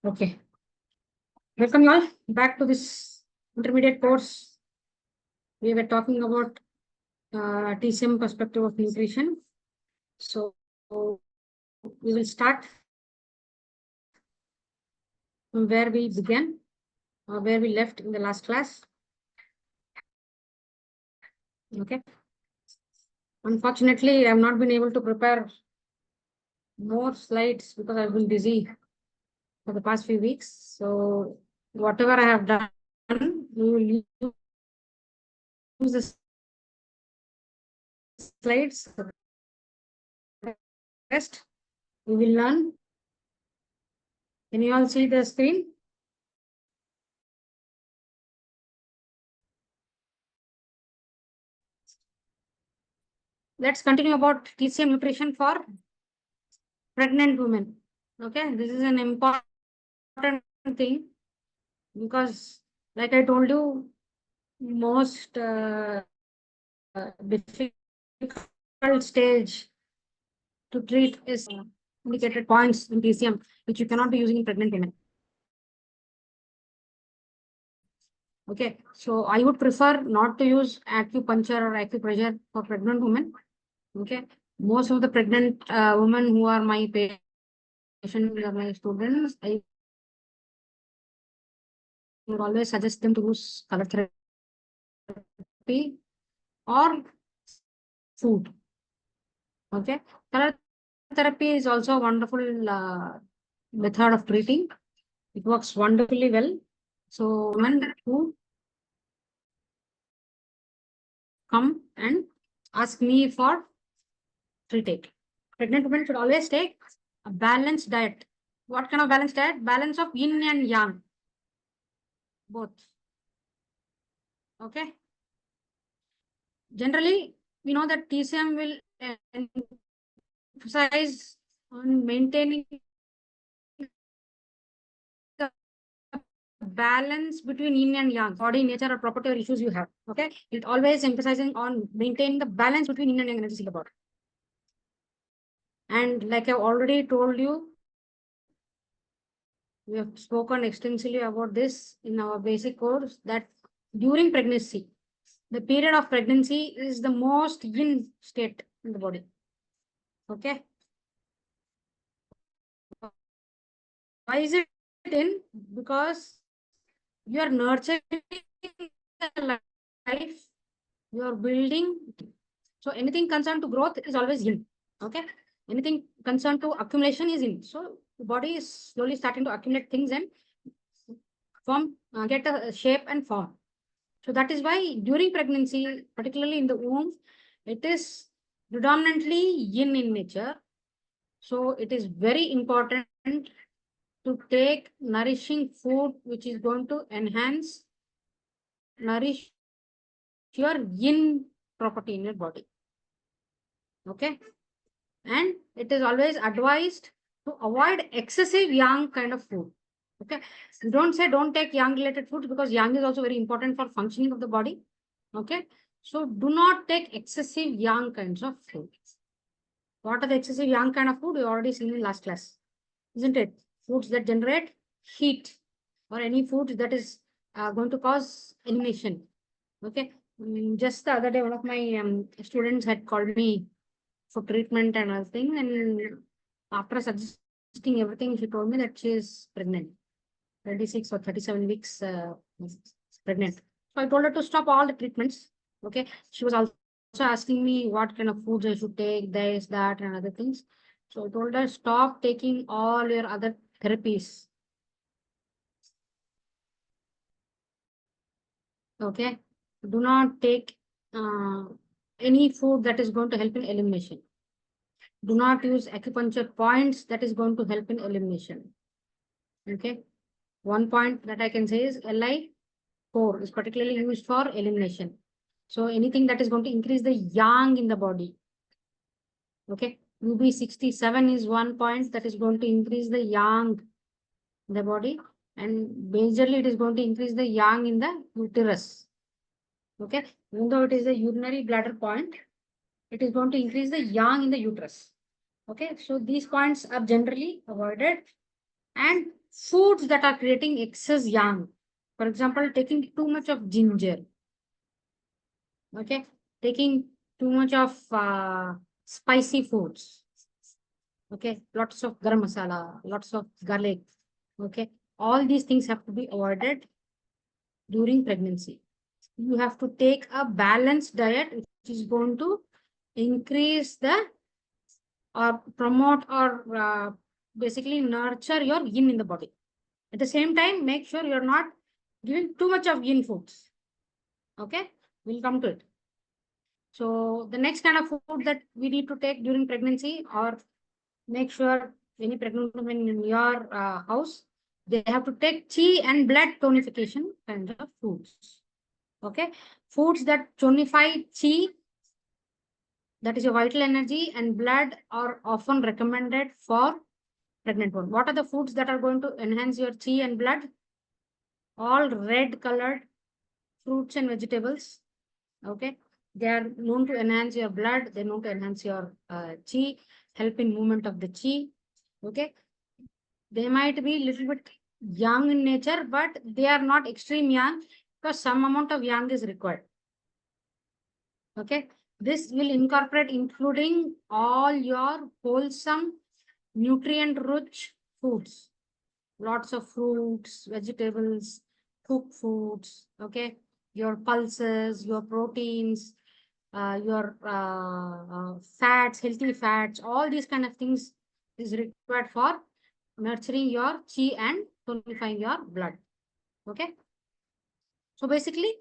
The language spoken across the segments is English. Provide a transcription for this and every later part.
Okay. Welcome you all back to this intermediate course. We were talking about TCM perspective of nutrition. So we will start from where we began, where we left in the last class. Okay. Unfortunately, I have not been able to prepare more slides because I've been busy for the past few weeks. So whatever I have done, we will use the slides. Rest we will learn. Can you all see the screen? Let's continue about TCM nutrition for pregnant women. Okay, this is an important thing because, like I told you, most difficult stage to treat is indicated points in TCM, which you cannot be using in pregnant women. Okay, so I would prefer not to use acupuncture or acupressure for pregnant women. Okay, most of the pregnant women who are my patients, who are my students, I would always suggest them to use color therapy or food. Okay, color therapy is also a wonderful method of treating. It works wonderfully well. So women who come and ask me for treating, pregnant women should always take a balanced diet. What kind of balanced diet? Balance of yin and yang, both. Okay. Generally, we know that TCM will emphasize on maintaining the balance between yin and yang, body, nature, or property or issues you have. Okay, it always emphasizing on maintaining the balance between yin and yang energy about. And like I've already told you, we have spoken extensively about this in our basic course that during pregnancy, the period of pregnancy is the most yin state in the body. Okay. Why is it in? Because you are nurturing the life, you are building. So anything concerned to growth is always yin. Okay. Anything concerned to accumulation is yin. So the body is slowly starting to accumulate things and form, get a shape and form. So that is why during pregnancy, particularly in the womb, it is predominantly yin in nature. So it is very important to take nourishing food which is going to nourish your yin property in your body. Okay. And it is always advised to avoid excessive yang kind of food. Okay. Don't say don't take yang related foods because yang is also very important for functioning of the body. Okay. So do not take excessive yang kinds of food. What are the excessive yang kind of food? We already seen in last class, isn't it? Foods that generate heat or any food that is going to cause elimination. Okay. Just the other day, one of my students had called me for treatment and other thing. And after suggesting everything, she told me that she is pregnant, 36 or 37 weeks pregnant. So I told her to stop all the treatments. Okay. She was also asking me what kind of foods I should take, this, that, and other things. So I told her, stop taking all your other therapies. Okay. Do not take any food that is going to help in elimination. Do not use acupuncture points that is going to help in elimination. Okay. One point that I can say is Li4 is particularly used for elimination. So anything that is going to increase the yang in the body. Okay. UB67 is one point that is going to increase the yang in the body. And majorly it is going to increase the yang in the uterus. Okay. Even though it is a urinary bladder point, it is going to increase the yang in the uterus. Okay. So these points are generally avoided. And foods that are creating excess yang. For example, taking too much of ginger. Okay, taking too much of spicy foods. Okay, lots of garam masala, lots of garlic. Okay, all these things have to be avoided during pregnancy. You have to take a balanced diet, which is going to increase the or promote or basically nurture your yin in the body. At the same time, make sure you're not giving too much of yin foods. Okay, we'll come to it. So the next kind of food that we need to take during pregnancy, or make sure any pregnant woman in your house, they have to take qi and blood tonification kind of foods. Okay, foods that tonify qi, that is your vital energy, and blood are often recommended for pregnant women. What are the foods that are going to enhance your chi and blood? All red colored fruits and vegetables. Okay, they are known to enhance your blood. They're known to enhance your chi, help in movement of the chi. Okay, they might be little bit young in nature, but they are not extreme young, because some amount of yang is required. Okay, this will incorporate including all your wholesome, nutrient-rich foods. Lots of fruits, vegetables, cooked foods, okay? Your pulses, your proteins, your fats, healthy fats, all these kind of things is required for nurturing your chi and tonifying your blood, okay? So basically,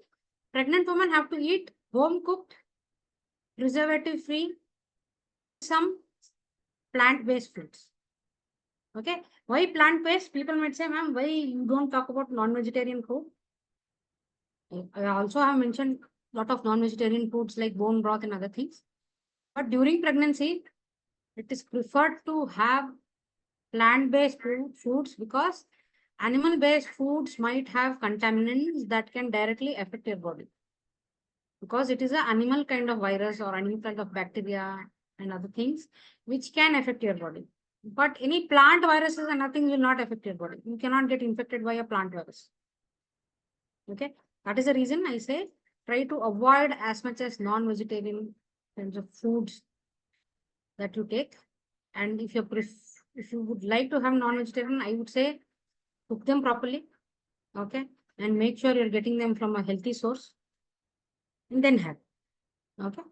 pregnant women have to eat home cooked, preservative free, some plant-based foods. Okay, why plant-based? People might say, ma'am, why you don't talk about non-vegetarian food? I also have mentioned a lot of non-vegetarian foods like bone broth and other things. But during pregnancy, it is preferred to have plant-based foods, because animal-based foods might have contaminants that can directly affect your body. Because it is an animal kind of virus or animal kind of bacteria and other things which can affect your body. But any plant viruses and nothing will not affect your body. You cannot get infected by a plant virus. Okay, that is the reason I say try to avoid as much as non-vegetarian kinds of foods that you take. And if you would like to have non-vegetarian, I would say cook them properly. Okay, and make sure you're getting them from a healthy source, and then have. Okay.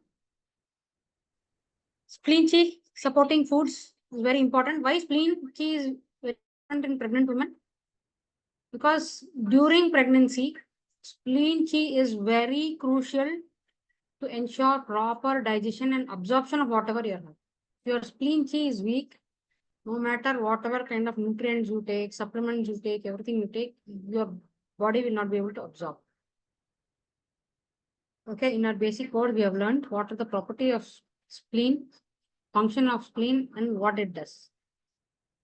Spleen chi supporting foods is very important. Why spleen chi is very important in pregnant women? Because during pregnancy, spleen chi is very crucial to ensure proper digestion and absorption of whatever you have. If your spleen chi is weak, no matter whatever kind of nutrients you take, supplements you take, everything you take, your body will not be able to absorb. Okay, in our basic code, we have learned what are the property of spleen, function of spleen, and what it does.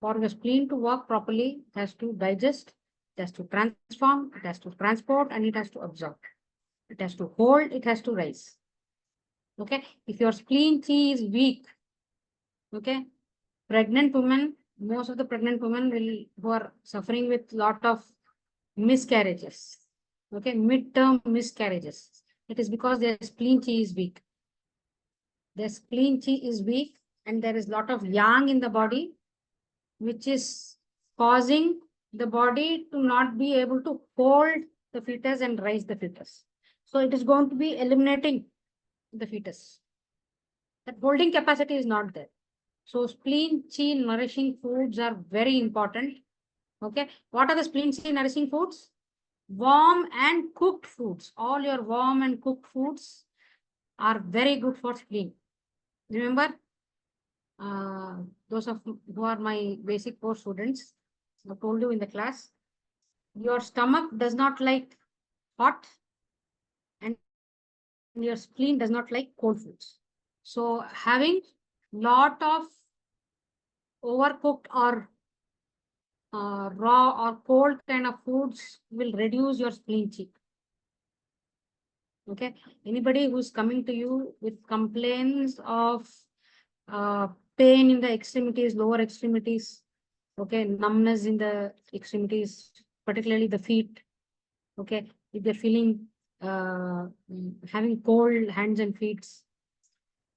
For the spleen to work properly, it has to digest, it has to transform, it has to transport, and it has to absorb. It has to hold, it has to rise. Okay, if your spleen chi is weak, okay, pregnant women, most of the pregnant women who are suffering with lot of miscarriages, okay, midterm miscarriages. It is because their spleen chi is weak. Their spleen chi is weak, and there is lot of yang in the body, which is causing the body to not be able to hold the fetus and raise the fetus. So it is going to be eliminating the fetus. That holding capacity is not there. So spleen chi nourishing foods are very important. Okay. What are the spleen chi nourishing foods? Warm and cooked foods. All your warm and cooked foods are very good for spleen. Remember, those of who are my basic course students, I told you in the class, your stomach does not like hot, and your spleen does not like cold foods. So having lot of overcooked or raw or cold kind of foods will reduce your spleen chi. Okay. Anybody who's coming to you with complaints of pain in the extremities, lower extremities, Okay, numbness in the extremities, particularly the feet. Okay, if they're feeling having cold hands and feet,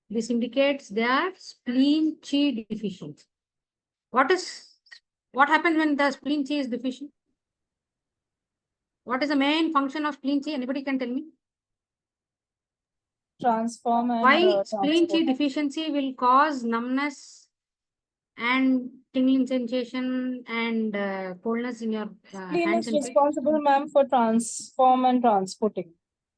this indicates they are spleen chi deficient. What happens when the spleen chi is deficient? What is the main function of spleen chi? Anybody can tell me? Transform and Why spleen chi transport. deficiency will cause numbness and tingling sensation and coldness in your Spleen hands is and feet? responsible, ma'am, for transform and transporting.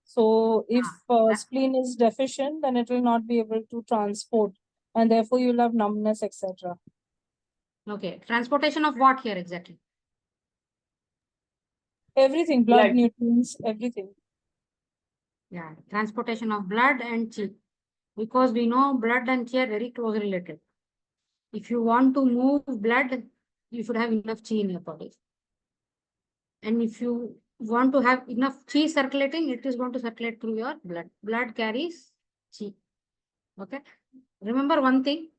So if That, spleen is deficient, then it will not be able to transport, and therefore you'll have numbness, etc. okay. Transportation of what here exactly? Everything, blood, nutrients, everything. Yeah, transportation of blood and chi. Because we know blood and chi are very closely related. If you want to move blood, you should have enough chi in your body. And if you want to have enough chi circulating, it is going to circulate through your blood. Blood carries chi. Okay. Remember one thing,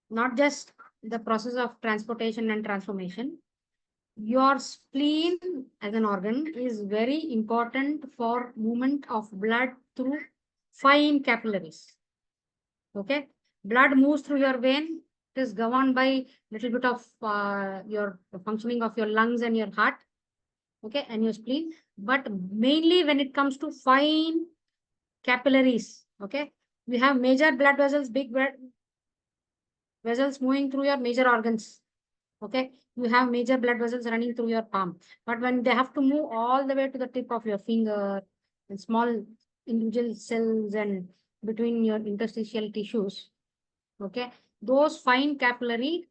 not just the process of transportation and transformation. Your spleen as an organ is very important for movement of blood through fine capillaries. Okay. Blood moves through your vein. It is governed by little bit of your functioning of your lungs and your heart. Okay. And your spleen. But mainly when it comes to fine capillaries. Okay. We have major blood vessels, big blood vessels moving through your major organs. Okay. You have major blood vessels running through your palm. But when they have to move all the way to the tip of your finger and small individual cells and between your interstitial tissues, okay, those fine capillary,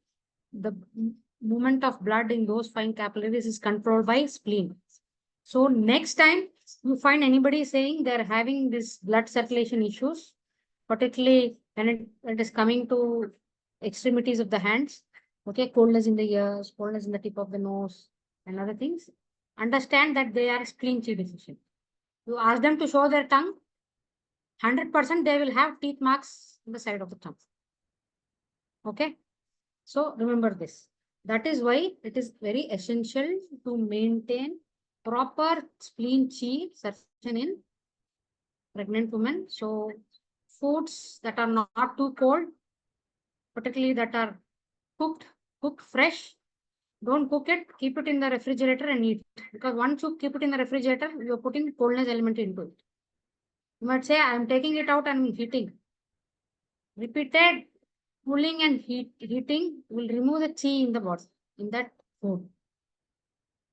the movement of blood in those fine capillaries is controlled by spleen. So next time you find anybody saying they're having this blood circulation issues, particularly when it is coming to extremities of the hands, okay, coldness in the ears, coldness in the tip of the nose, and other things, understand that they are spleen chi deficient. You ask them to show their tongue, 100% they will have teeth marks on the side of the tongue. Okay. So remember this. That is why it is very essential to maintain proper spleen chi circulation in pregnant women. So foods that are not too cold, particularly that are cooked fresh. Don't cook it, keep it in the refrigerator and eat. Because once you keep it in the refrigerator, you're putting coldness element into it. You might say, I'm taking it out and heating. Repeated cooling and heating will remove the chi in the body, in that food.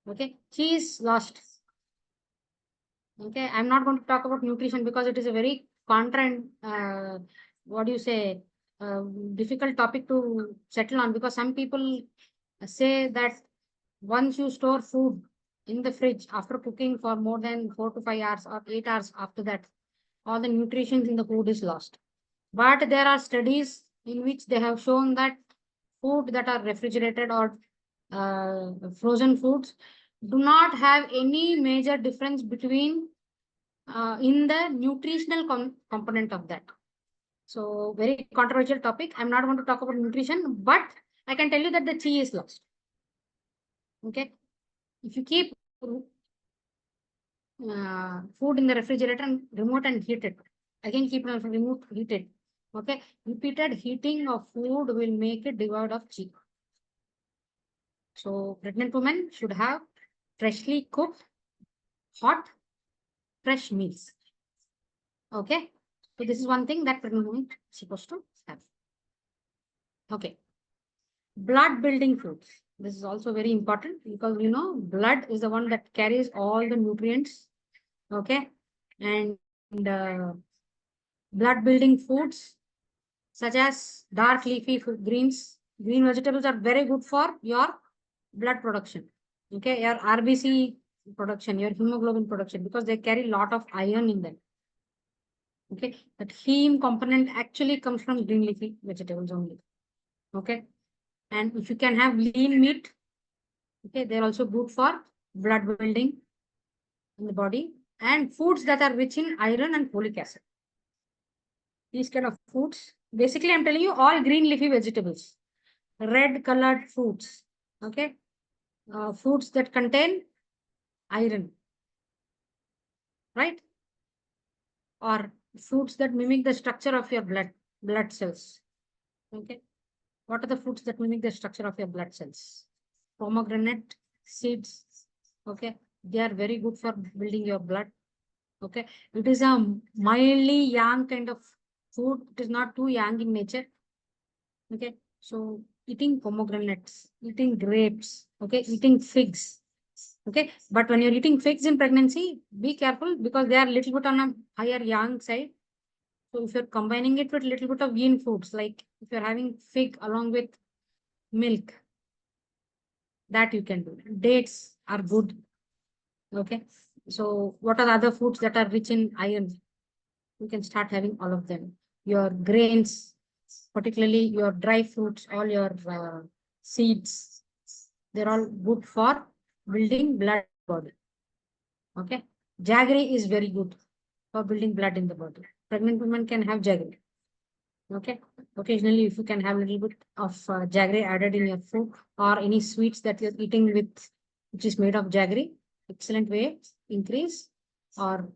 Okay, chi is lost. Okay, I'm not going to talk about nutrition because it is a very what do you say, uh, difficult topic to settle on, because some people say that once you store food in the fridge after cooking for more than 4 to 5 hours or 8 hours after that, all the nutrition in the food is lost. But there are studies in which they have shown that food that are refrigerated or frozen foods do not have any major difference between in the nutritional component of that. So very controversial topic. I'm not going to talk about nutrition, but I can tell you that the chi is lost. Okay. If you keep food in the refrigerator and remote and heat it, again keep it remote, heat it. Okay. Repeated heating of food will make it devoid of chi. So pregnant women should have freshly cooked, hot, fresh meals. Okay. So this is one thing that pregnant women is supposed to have. Okay. Blood building foods. This is also very important because you know blood is the one that carries all the nutrients. Okay. And blood building foods such as dark leafy greens. Green vegetables are very good for your blood production. Okay. Your RBC production, your hemoglobin production, because they carry a lot of iron in them. Okay. That heme component actually comes from green leafy vegetables only. Okay. And if you can have lean meat, okay, they're also good for blood building in the body, and foods that are rich in iron and folic acid. These kind of foods. Basically, I'm telling you all green leafy vegetables, red colored fruits. Okay. Foods that contain iron, right? Or foods that mimic the structure of your blood cells. Okay. What are the foods that mimic the structure of your blood cells? Pomegranate seeds. Okay. They are very good for building your blood. Okay. It is a mildly yang kind of food. It is not too yang in nature. Okay. So eating pomegranates, eating grapes, okay, eating figs. Okay. But when you're eating figs in pregnancy, be careful because they are a little bit on a higher yang side. So if you're combining it with a little bit of yin foods, like if you're having fig along with milk, that you can do. Dates are good. Okay. So what are the other foods that are rich in iron? You can start having all of them. Your grains, particularly your dry fruits, all your seeds, they're all good for building blood in the body. Okay. Jaggery is very good for building blood in the body. Pregnant women can have jaggery. Okay. Occasionally, if you can have a little bit of jaggery added in your food or any sweets that you're eating with, which is made of jaggery, excellent way increase or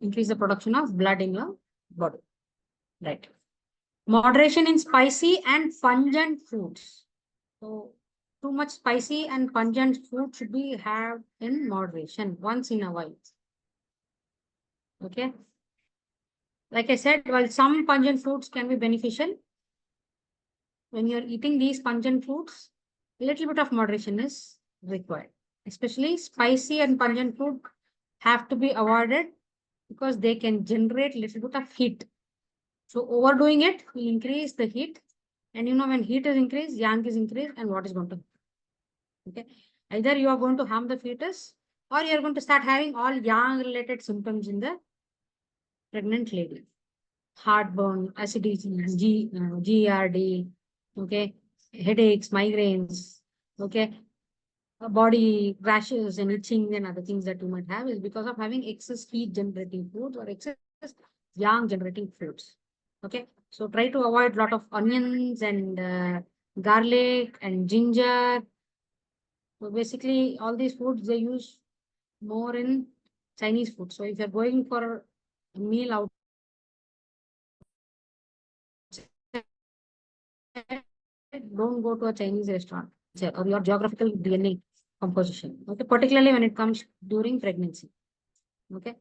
increase the production of blood in your body. Right. Moderation in spicy and pungent foods. So too much spicy and pungent food should be had in moderation once in a while. Okay. Like I said, while some pungent foods can be beneficial, when you're eating these pungent foods, a little bit of moderation is required. Especially spicy and pungent food have to be avoided because they can generate a little bit of heat. So overdoing it will increase the heat. And you know, when heat is increased, yang is increased, and what is going to, okay? Either you are going to harm the fetus or you are going to start having all yang related symptoms in the pregnant lady. Heartburn, acidity, GERD, okay, headaches, migraines, okay, body rashes and itching and other things that you might have is because of having excess heat generating foods or excess yang generating foods. Okay, so try to avoid a lot of onions and garlic and ginger. So basically, all these foods they use more in Chinese food. So if you're going for a meal out, don't go to a Chinese restaurant or your geographical DNA composition. Okay, particularly when it comes during pregnancy. Okay,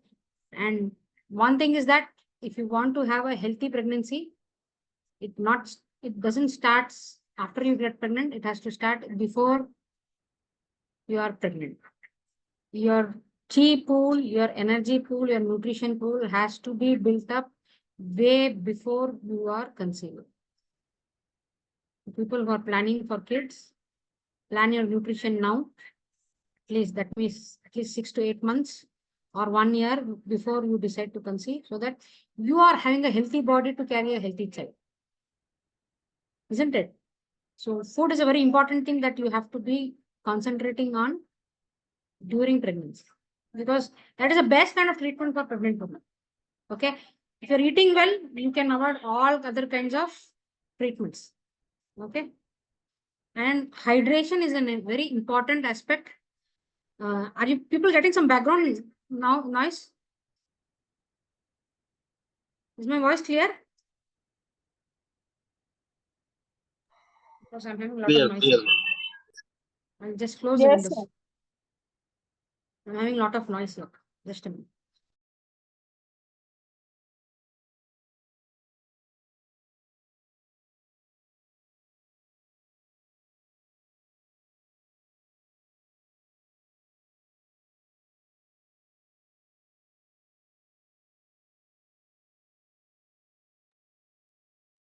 and one thing is that if you want to have a healthy pregnancy, it doesn't start after you get pregnant. It has to start before you are pregnant. Your chi pool, your energy pool, your nutrition pool has to be built up way before you are conceived. People who are planning for kids, plan your nutrition now. Please, that means at least 6 to 8 months or 1 year before you decide to conceive, so that you are having a healthy body to carry a healthy child. Isn't it? So food is a very important thing that you have to be concentrating on during pregnancy, because that is the best kind of treatment for pregnant women. Okay. If you're eating well, you can avoid all other kinds of treatments. Okay. And hydration is a very important aspect. Are you people getting some background now noise? Is my voice clear? Because I'm having a lot of Clear, noise. clear. I'll just close the Yes, windows. sir. I'm having a lot of noise here. Just a minute.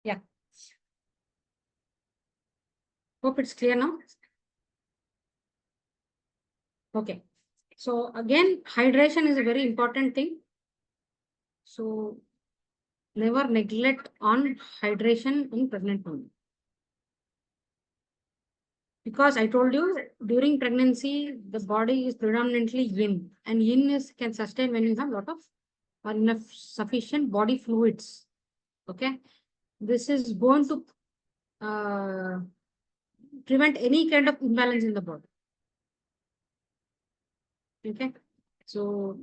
Yeah. Hope it's clear now. Okay. So again, hydration is a very important thing. So never neglect on hydration in pregnant women. Because I told you during pregnancy, the body is predominantly yin, and yin can sustain when you have a lot of or enough sufficient body fluids. Okay. This is going to prevent any kind of imbalance in the body. Okay. So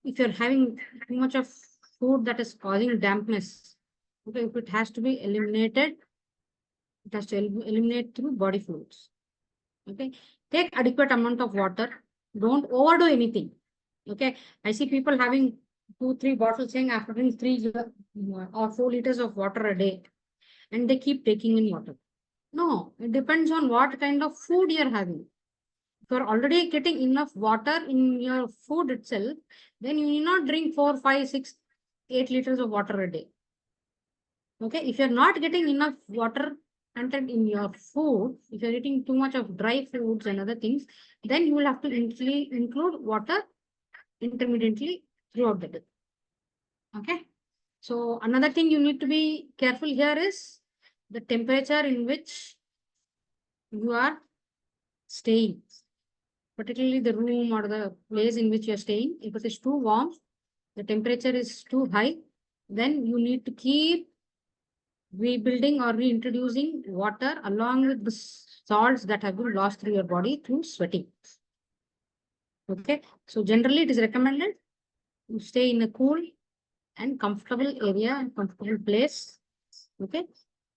if you're having too much of food that is causing dampness, okay, if it has to be eliminated, it has to eliminate through body fluids. Okay. Take adequate amount of water. Don't overdo anything. Okay. I see people having 2-3 bottles saying after drinking 3 or 4 liters of water a day, and they keep taking in water. No, it depends on what kind of food you're having. If you're already getting enough water in your food itself, then you need not drink 4, 5, 6, 8 liters of water a day. Okay, if you're not getting enough water content in your food, if you're eating too much of dry foods and other things, then you will have to include water intermittently throughout the day. Okay, so another thing you need to be careful here is the temperature in which you are staying, particularly the room or the place in which you are staying. If it is too warm, the temperature is too high, then you need to keep rebuilding or reintroducing water along with the salts that have been lost through your body through sweating. Okay, so generally it is recommended you stay in a cool and comfortable area and comfortable place, okay,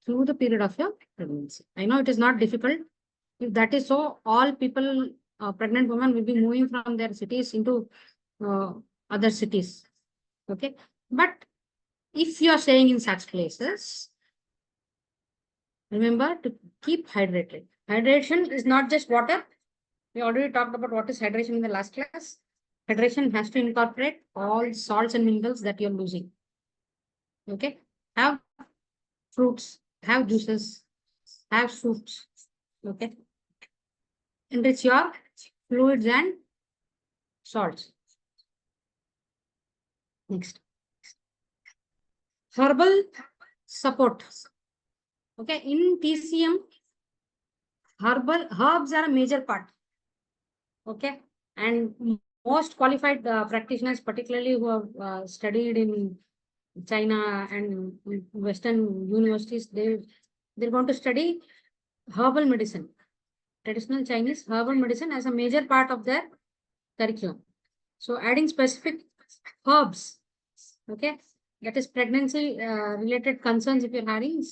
through the period of your pregnancy. I know it is not difficult. If that is so, all people, pregnant women will be moving from their cities into other cities. Okay, but if you are staying in such places, remember to keep hydrated. Hydration is not just water. We already talked about what is hydration in the last class. Hydration has to incorporate all salts and minerals that you're losing. Okay, have fruits, have juices, have soups. Okay, enrich your fluids and salts. Next, herbal support. Okay, in TCM, herbs are a major part. Okay, and most qualified practitioners, particularly who have studied in China and Western universities, they're going to study herbal medicine, traditional Chinese herbal medicine as a major part of their curriculum. So adding specific herbs, okay, that is pregnancy related concerns. If you're having,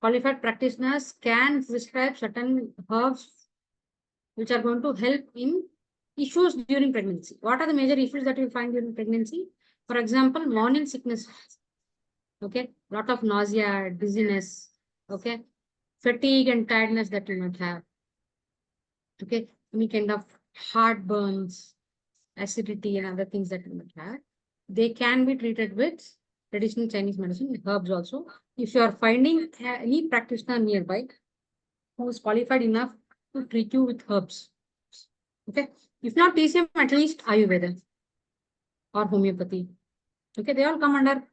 qualified practitioners can prescribe certain herbs which are going to help in issues during pregnancy. What are the major issues that you find during pregnancy? For example, morning sickness. Okay, lot of nausea, dizziness. Okay, fatigue and tiredness that you might have. Okay, any kind of heartburns, acidity, and other things that you might have. They can be treated with traditional Chinese medicine, herbs also. If you are finding any practitioner nearby who is qualified enough to treat you with herbs, okay, if not TCM, at least Ayurveda or homeopathy. Okay, they all come under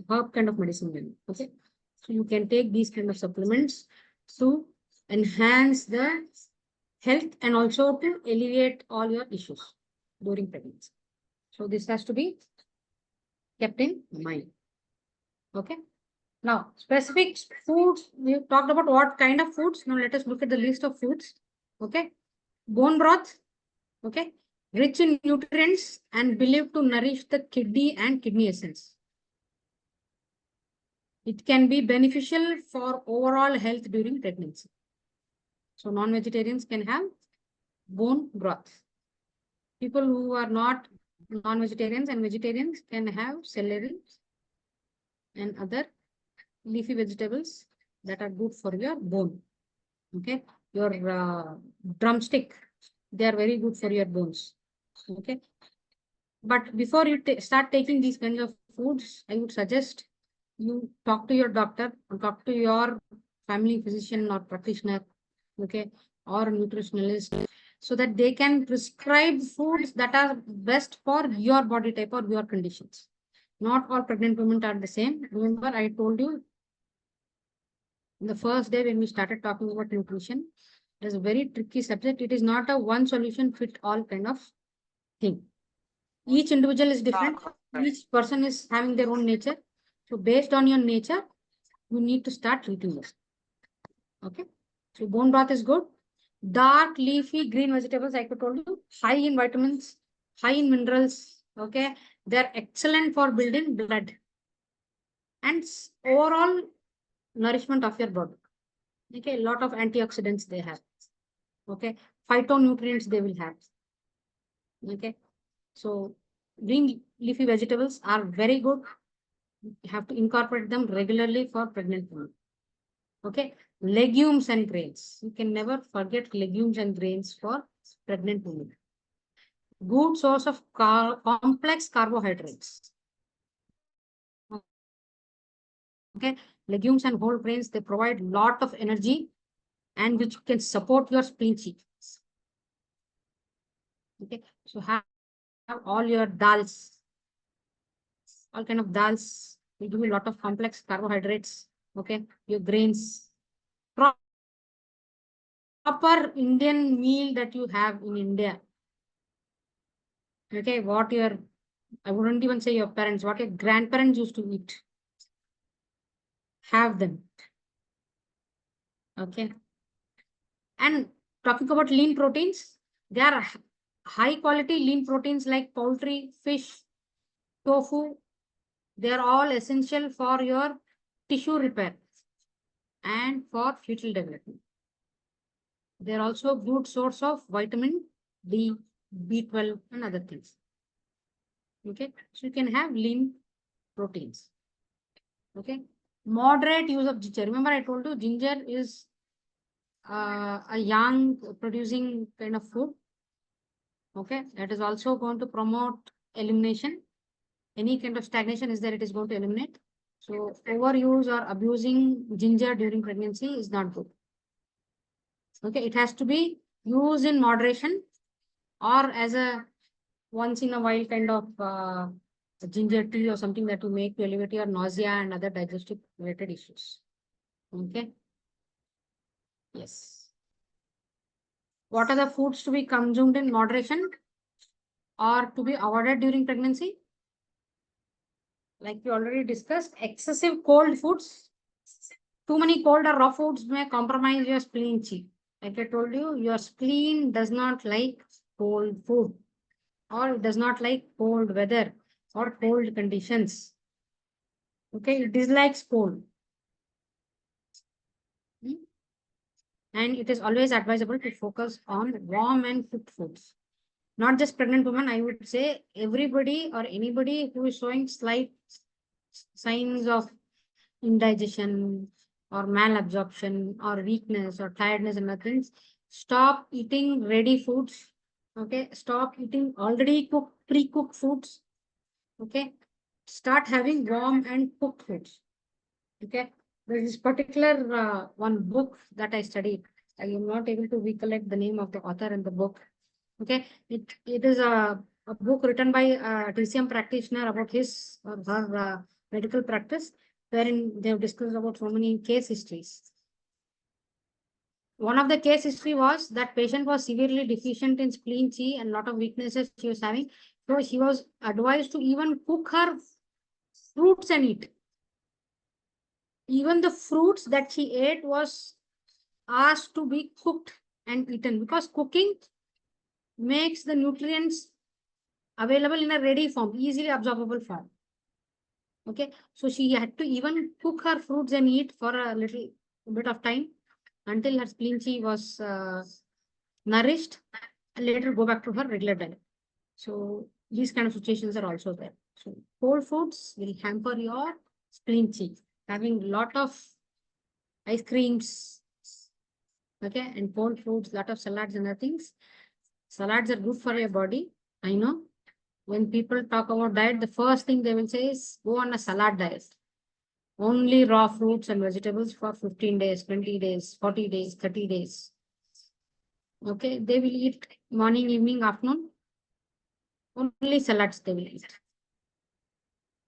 herb kind of medicine. Okay, so you can take these kind of supplements to enhance the health and also to alleviate all your issues during pregnancy. So this has to be kept in mind. Okay. Now, specific foods, we talked about what kind of foods. Now let us look at the list of foods. Okay. Bone broth. Okay. Rich in nutrients and believed to nourish the kidney and kidney essence. It can be beneficial for overall health during pregnancy. So non-vegetarians can have bone broth. People who are not non-vegetarians and vegetarians can have celery and other leafy vegetables that are good for your bone. Okay, your drumstick, they are very good for your bones. Okay, but before you start taking these kinds of foods, I would suggest you talk to your doctor, or talk to your family physician or practitioner, okay, or nutritionalist, so that they can prescribe foods that are best for your body type or your conditions. Not all pregnant women are the same. Remember, I told you the first day when we started talking about nutrition, it is a very tricky subject. It is not a one solution fit all kind of thing. Each individual is different. Each person is having their own nature. So based on your nature, you need to start treating this. Okay. So bone broth is good. Dark leafy green vegetables, like I told you, high in vitamins, high in minerals. Okay, they're excellent for building blood and overall nourishment of your body. Okay, a lot of antioxidants they have. Okay, phytonutrients they will have. Okay, so green leafy vegetables are very good. You have to incorporate them regularly for pregnant women. Okay, legumes and grains. You can never forget legumes and grains for pregnant women. Good source of complex carbohydrates. Okay, legumes and whole grains, they provide lot of energy and which can support your spleen chi. Okay, so have all your dals, all kind of dals. They give you a lot of complex carbohydrates. Okay, your grains. Proper Indian meal that you have in India. Okay, what your, I wouldn't even say your parents, what your grandparents used to eat. Have them. Okay. And talking about lean proteins, they are high quality lean proteins like poultry, fish, tofu. They are all essential for your tissue repair and for fetal development. They are also good source of vitamin D, B12 and other things. Okay, so you can have lean proteins. Okay, moderate use of ginger. Remember I told you ginger is a young producing kind of food. Okay, that is also going to promote elimination. Any kind of stagnation is there, it is going to eliminate. So overuse or abusing ginger during pregnancy is not good. Okay, it has to be used in moderation or as a once in a while kind of ginger tea or something that you make to elevate your nausea and other digestive related issues. Okay. Yes. What are the foods to be consumed in moderation or to be avoided during pregnancy? Like we already discussed, excessive cold foods. Too many cold or raw foods may compromise your spleen chi. Like I told you, your spleen does not like cold food or does not like cold weather or cold conditions. Okay, it dislikes cold. Hmm? And it is always advisable to focus on warm and cooked foods. Not just pregnant women, I would say everybody or anybody who is showing slight signs of indigestion or malabsorption or weakness or tiredness and other things, stop eating ready foods. Okay, stop eating already cooked, pre-cooked foods. Okay, start having warm and cooked foods. Okay, there is particular one book that I studied. I am not able to recollect the name of the author in the book. Okay, it is a book written by a TCM practitioner about his or her medical practice, wherein they have discussed about so many case histories. One of the case history was that patient was severely deficient in spleen chi and lot of weaknesses she was having. So she was advised to even cook her fruits and eat. Even the fruits that she ate was asked to be cooked and eaten because cooking makes the nutrients available in a ready form, easily absorbable form. Okay, so she had to even cook her fruits and eat for a little bit of time until her spleen chi was nourished and later go back to her regular diet. So these kind of situations are also there. So cold foods will hamper your spleen chi. Having lot of ice creams, okay, and cold foods, lot of salads and other things. Salads are good for your body. I know. When people talk about diet, the first thing they will say is go on a salad diet. Only raw fruits and vegetables for 15 days, 20 days, 40 days, 30 days. Okay, they will eat morning, evening, afternoon. Only salads they will eat.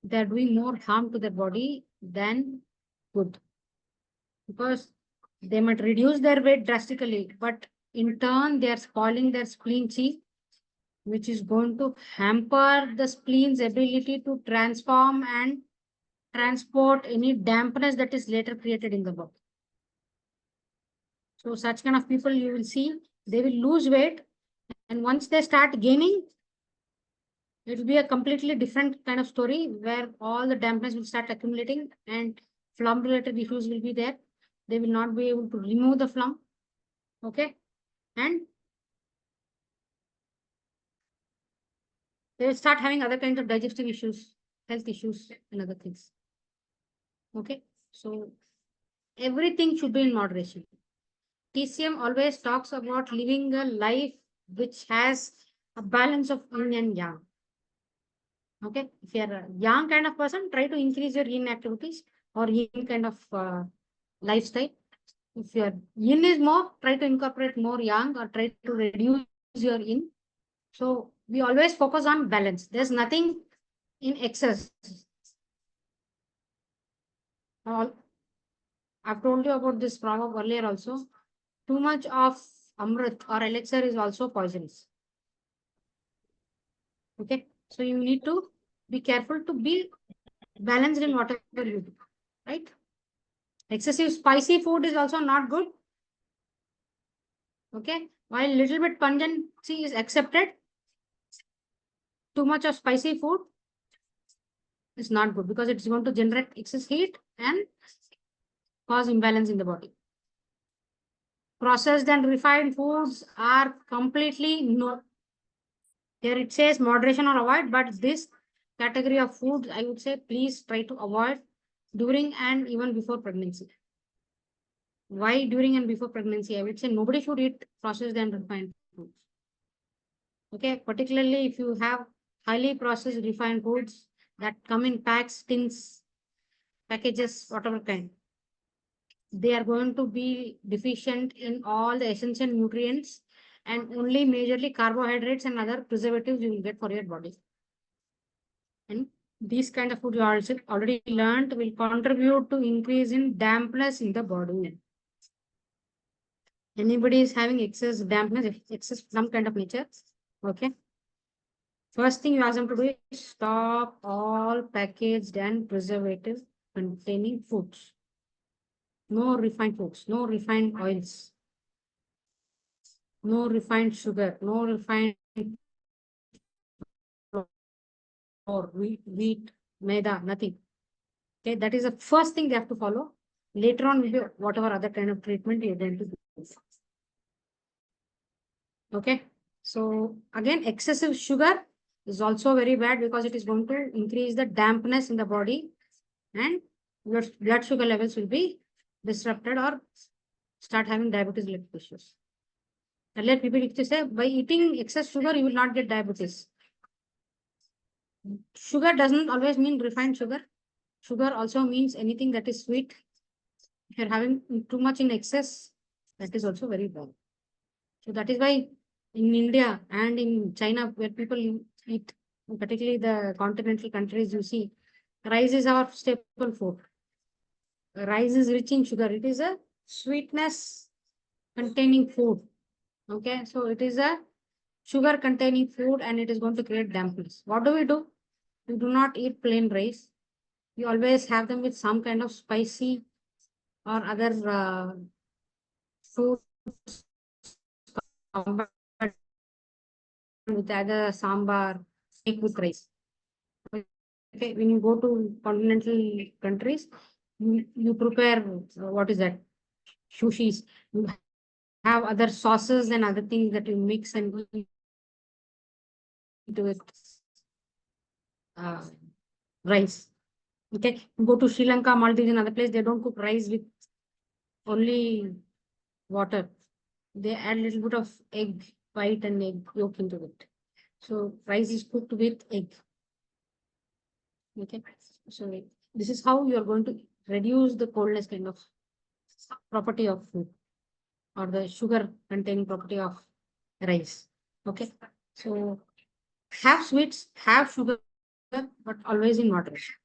They are doing more harm to their body than good. Because they might reduce their weight drastically, but in turn, they are spoiling their spleen chi, which is going to hamper the spleen's ability to transform and transport any dampness that is later created in the body. So such kind of people you will see, they will lose weight, and once they start gaining, it will be a completely different kind of story where all the dampness will start accumulating and phlegm related issues will be there. They will not be able to remove the phlegm. Okay. And they will start having other kinds of digestive issues, health issues, and other things. Okay. So everything should be in moderation. TCM always talks about living a life which has a balance of yin and yang. Okay. If you're a yang kind of person, try to increase your yin activities or yin kind of lifestyle. If your yin is more, try to incorporate more yang or try to reduce your yin. So we always focus on balance. There's nothing in excess. All I've told you about this proverb earlier also. Too much of amrit or elixir is also poisonous. Okay. So you need to be careful to be balanced in whatever you do. Right? Excessive spicy food is also not good. Okay. While little bit pungency is accepted, too much of spicy food is not good because it's going to generate excess heat and cause imbalance in the body. Processed and refined foods are completely no. Here it says moderation or avoid, but this category of foods, I would say, please try to avoid during and even before pregnancy. Why during and before pregnancy? I would say nobody should eat processed and refined foods. Okay, particularly if you have highly processed refined foods that come in packs, tins, packages, whatever kind. They are going to be deficient in all the essential nutrients and only majorly carbohydrates and other preservatives you will get for your body. And these kind of food you also already learned will contribute to increase in dampness in the body. Anybody is having excess dampness, excess some kind of nature, okay? First thing you ask them to do is stop all packaged and preservative containing foods. No refined foods, no refined oils, no refined sugar, no refined flour, wheat, maida, nothing. Okay, that is the first thing they have to follow. Later on, maybe whatever other kind of treatment you're going to do. Okay, so again, excessive sugar is also very bad because it is going to increase the dampness in the body and your blood sugar levels will be disrupted or start having diabetes related issues. Earlier, people used to say by eating excess sugar, you will not get diabetes. Sugar doesn't always mean refined sugar. Sugar also means anything that is sweet. If you're having too much in excess, that is also very bad. So that is why in India and in China, where people eat, particularly the continental countries, you see, rice is our staple food. Rice is rich in sugar. It is a sweetness containing food. Okay, so it is a sugar containing food and it is going to create dampness. What do? We do not eat plain rice. We always have them with some kind of spicy or other foods combined with either sambar, make with rice. Okay, when you go to continental countries, you prepare what is that? Sushis. You have other sauces and other things that you mix and eat with uh, rice. Okay, you go to Sri Lanka, Maldives, and other place, they don't cook rice with only water. They add a little bit of egg white and egg yolk into it. So rice is cooked with egg. Okay, so this is how you are going to reduce the coldness kind of property of food or the sugar containing property of rice. Okay, so have sweets, have sugar, but always in moderation.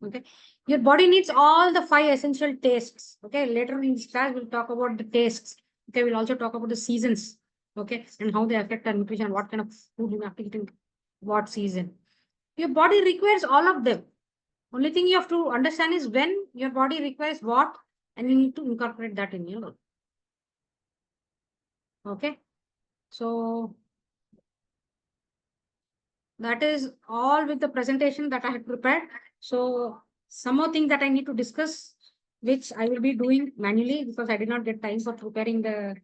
Okay, your body needs all the 5 essential tastes. Okay, later in this class, we'll talk about the tastes. Okay, we'll also talk about the seasons. Okay, and how they affect our nutrition, what kind of food you have to eat in what season. Your body requires all of them. Only thing you have to understand is when your body requires what and you need to incorporate that in your work. Okay. So that is all with the presentation that I had prepared. So some more thing that I need to discuss, which I will be doing manually because I did not get time for preparing the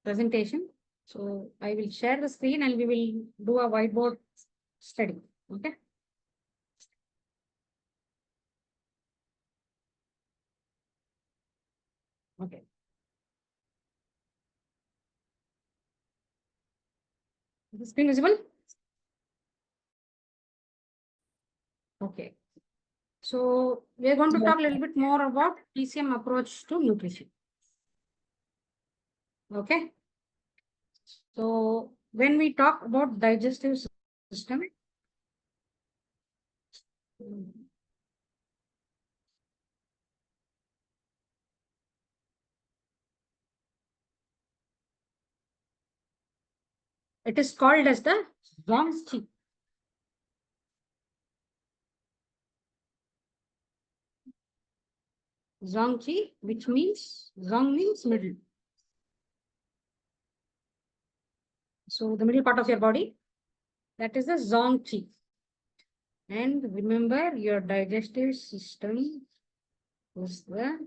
presentation. So I will share the screen and we will do a whiteboard study. Okay. Okay. Is the screen visible? Okay. So we are going to talk a little bit more about TCM approach to nutrition. Okay. So when we talk about digestive system, it is called as the Zong Zongqi, which means Zong means middle. So the middle part of your body, that is the Zongqi. And remember, your digestive system is the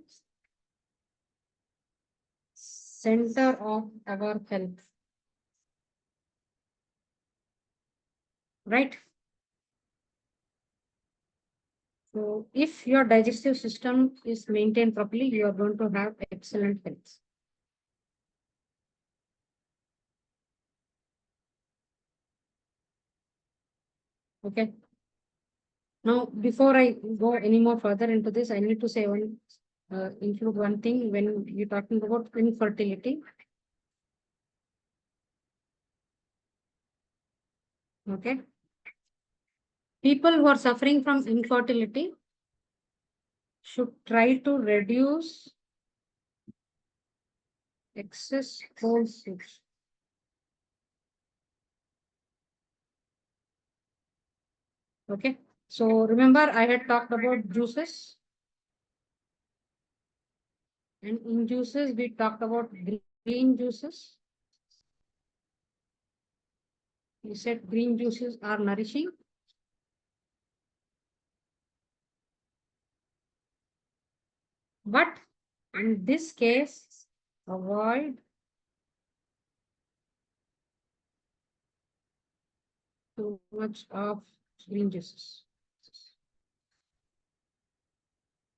center of our health. Right? So if your digestive system is maintained properly, you are going to have excellent health. Okay. Now, before I go any more further into this, I need to say include one thing when you're talking about infertility. Okay. People who are suffering from infertility should try to reduce excess cold foods. Okay. So remember, I had talked about juices. And in juices, we talked about green juices. We said green juices are nourishing. But in this case, avoid too much of green juices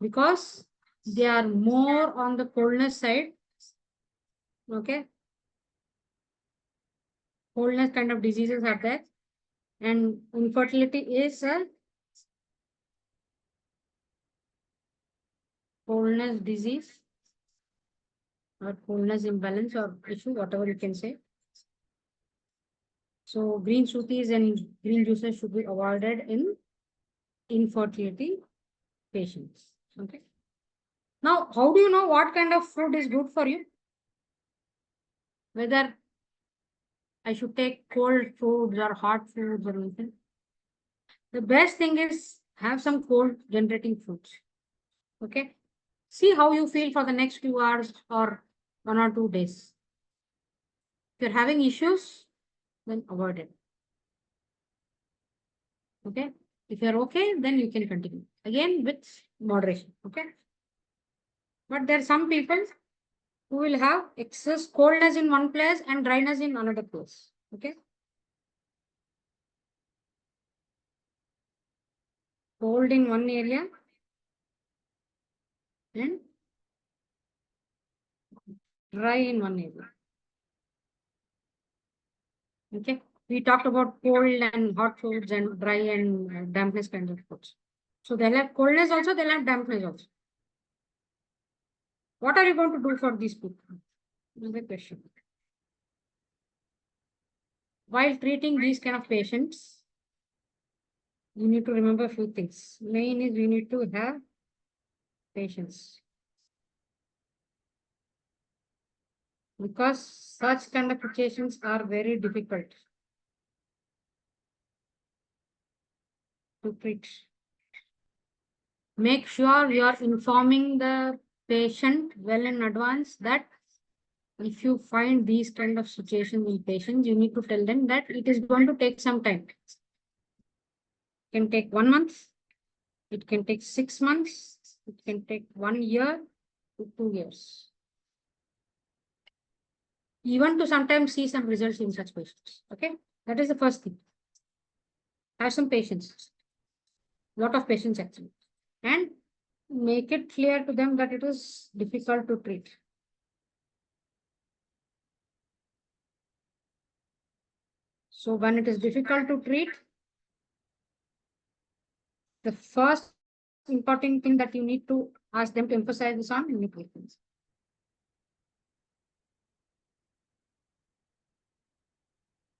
because they are more on the coldness side. Okay. Coldness kind of diseases are there. And infertility is a coldness disease or coldness imbalance or issue, whatever you can say. So green smoothies and green juices should be avoided in infertility patients. Okay. Now, how do you know what kind of food is good for you? Whether I should take cold foods or hot foods or anything. The best thing is have some cold generating foods. Okay. See how you feel for the next few hours or 1 or 2 days. If you're having issues, then avoid it. Okay. If you're okay, then you can continue. Again, with moderation. Okay. But there are some people who will have excess coldness in one place and dryness in another place. Okay. Cold in one area and dry in one area. Okay. We talked about cold and hot foods and dry and dampness kind of foods. So they'll have coldness also, they'll have dampness also. What are you going to do for these people? Another question. While treating these kind of patients, you need to remember a few things. Main is you need to have patience. Because such kind of patients are very difficult to treat. Make sure you are informing the patient well in advance that if you find these kind of situations in patients, you need to tell them that it is going to take some time. It can take 1 month, it can take 6 months, it can take 1 year to 2 years. Even to sometimes see some results in such patients. Okay, that is the first thing. Have some patience, lot of patience actually, and make it clear to them that it is difficult to treat. So when it is difficult to treat, the first important thing that you need to ask them to emphasize is on nutrients.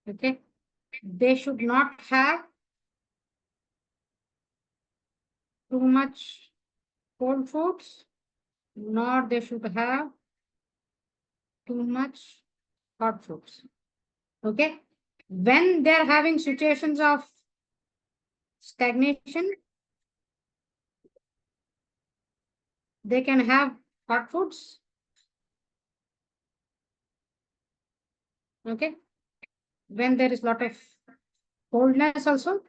Okay, they should not have too much cold foods, nor they should have too much hot foods. Okay, when they are having situations of stagnation, they can have hot foods. Okay, when there is lot of coldness also,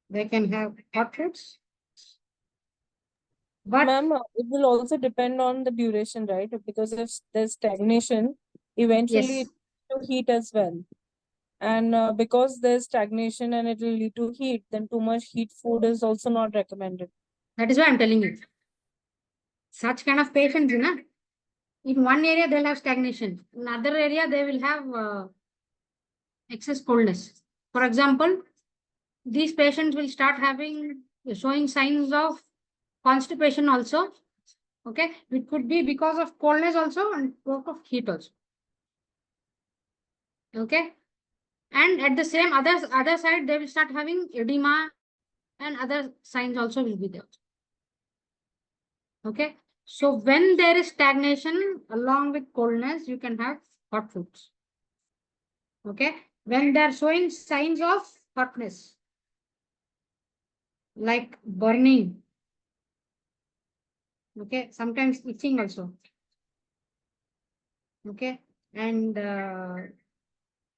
they can have hot foods. But Ma'am, it will also depend on the duration, right? Because if there's stagnation, eventually yes, it will lead to heat as well. And because there's stagnation and it will lead to heat, then too much heat food is also not recommended. that is why I'm telling you. Such kind of patients, you know, in one area they'll have stagnation, in other area they will have excess coldness. For example, these patients will start having showing signs of constipation also. Okay, it could be because of coldness also and because of heat also. Okay, and at the same other side they will start having edema and other signs also will be there. Okay, so when there is stagnation along with coldness, you can have hot foods. Okay, when they are showing signs of hotness like burning, okay, sometimes itching also, okay, and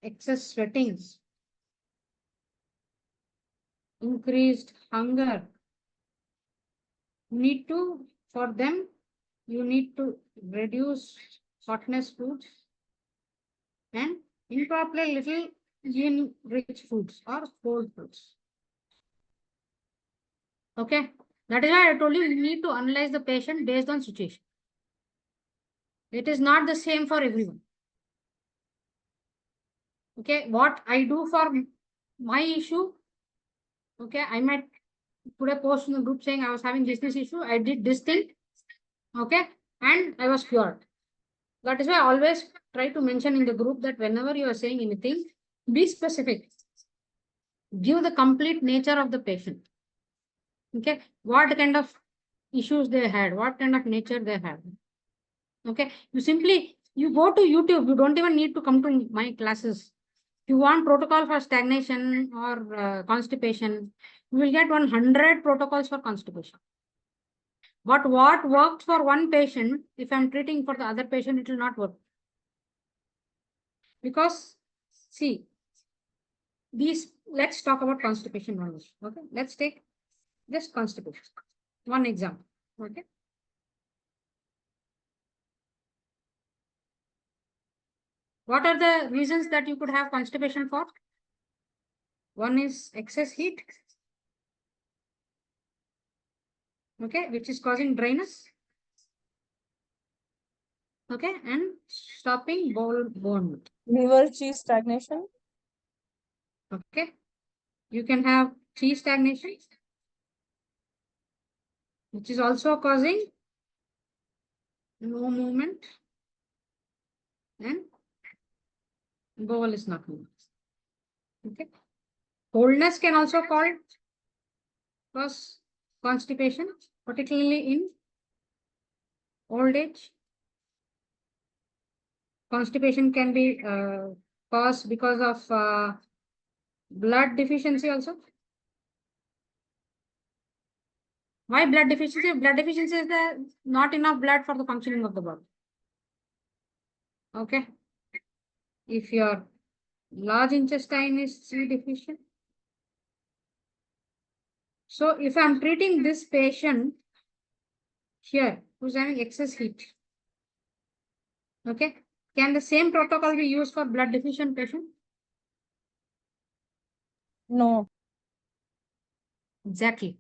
excess sweating, increased hunger, you need to, for them, you need to reduce hotness foods and incorporate little in rich foods or cold foods. Okay, that is why I told you you need to analyze the patient based on situation. It is not the same for everyone. Okay, what I do for my issue, okay, I might put a post in the group saying I was having this issue, I did this thing, okay, and I was cured. That is why I always try to mention in the group that whenever you are saying anything, be specific. Give the complete nature of the patient. Okay, what kind of issues they had, what kind of nature they had. Okay, you go to YouTube, you don't even need to come to my classes. If you want protocol for stagnation or constipation, you will get 100 protocols for constipation. But what worked for one patient, if I'm treating for the other patient, it will not work. Because, see, let's talk about constipation only. Okay, let's take just constipation. One example. Okay. What are the reasons that you could have constipation for? One is excess heat. Okay, which is causing dryness. Okay, and stopping bowel movement. Liver cheese stagnation. Okay, you can have cheese stagnation, which is also causing no movement and bowel is not moving. Okay, coldness can also cause constipation, particularly in old age. Constipation can be caused because of blood deficiency also. Why blood deficiency? Blood deficiency is the not enough blood for the functioning of the body. Okay. If your large intestine is C deficient, so if I'm treating this patient here who's having excess heat, okay, can the same protocol be used for blood deficient patient? No. Exactly.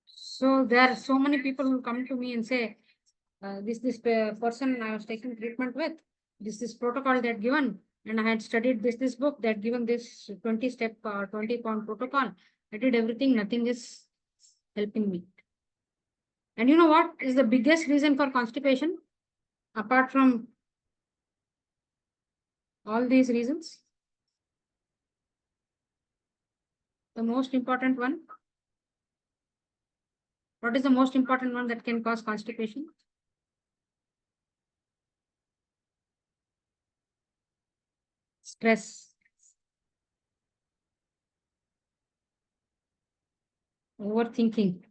So there are so many people who come to me and say, this person I was taking treatment with, this protocol that given, and I had studied this book that given this 20-step 20-pound protocol. I did everything, nothing is helping me. And you know what is the biggest reason for constipation apart from all these reasons? The most important one. What is the most important one that can cause constipation? Stress. Overthinking.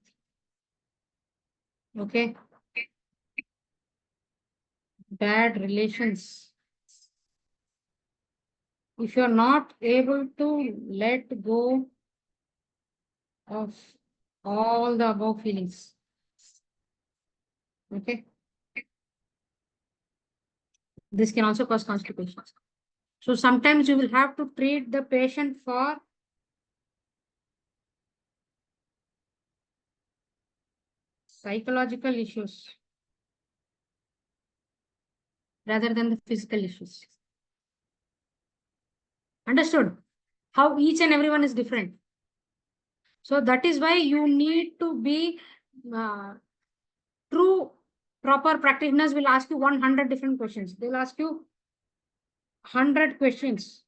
Okay. Bad relations. If you're not able to let go of all the above feelings, okay, this can also cause constipation. So sometimes you will have to treat the patient for psychological issues rather than the physical issues. Understood? How each and everyone is different. So that is why you need to be uh, true proper practitioners will ask you 100 different questions. They'll ask you 100 questions.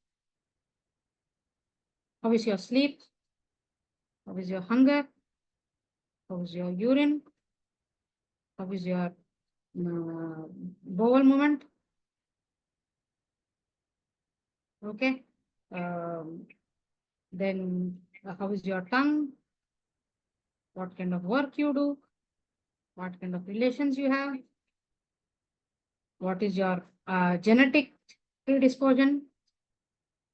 How is your sleep? How is your hunger? How is your urine? How is your bowel movement? Okay. Then how is your tongue? What kind of work you do? What kind of relations you have? What is your genetic predisposition?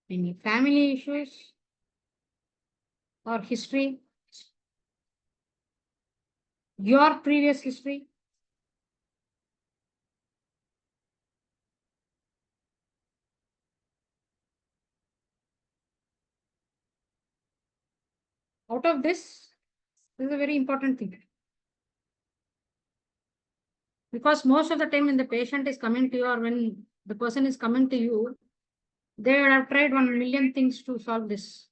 Any family issues or history? Your previous history? Out of this is a very important thing. Because most of the time when the patient is coming to you or when the person is coming to you, they would have tried 1 million things to solve this.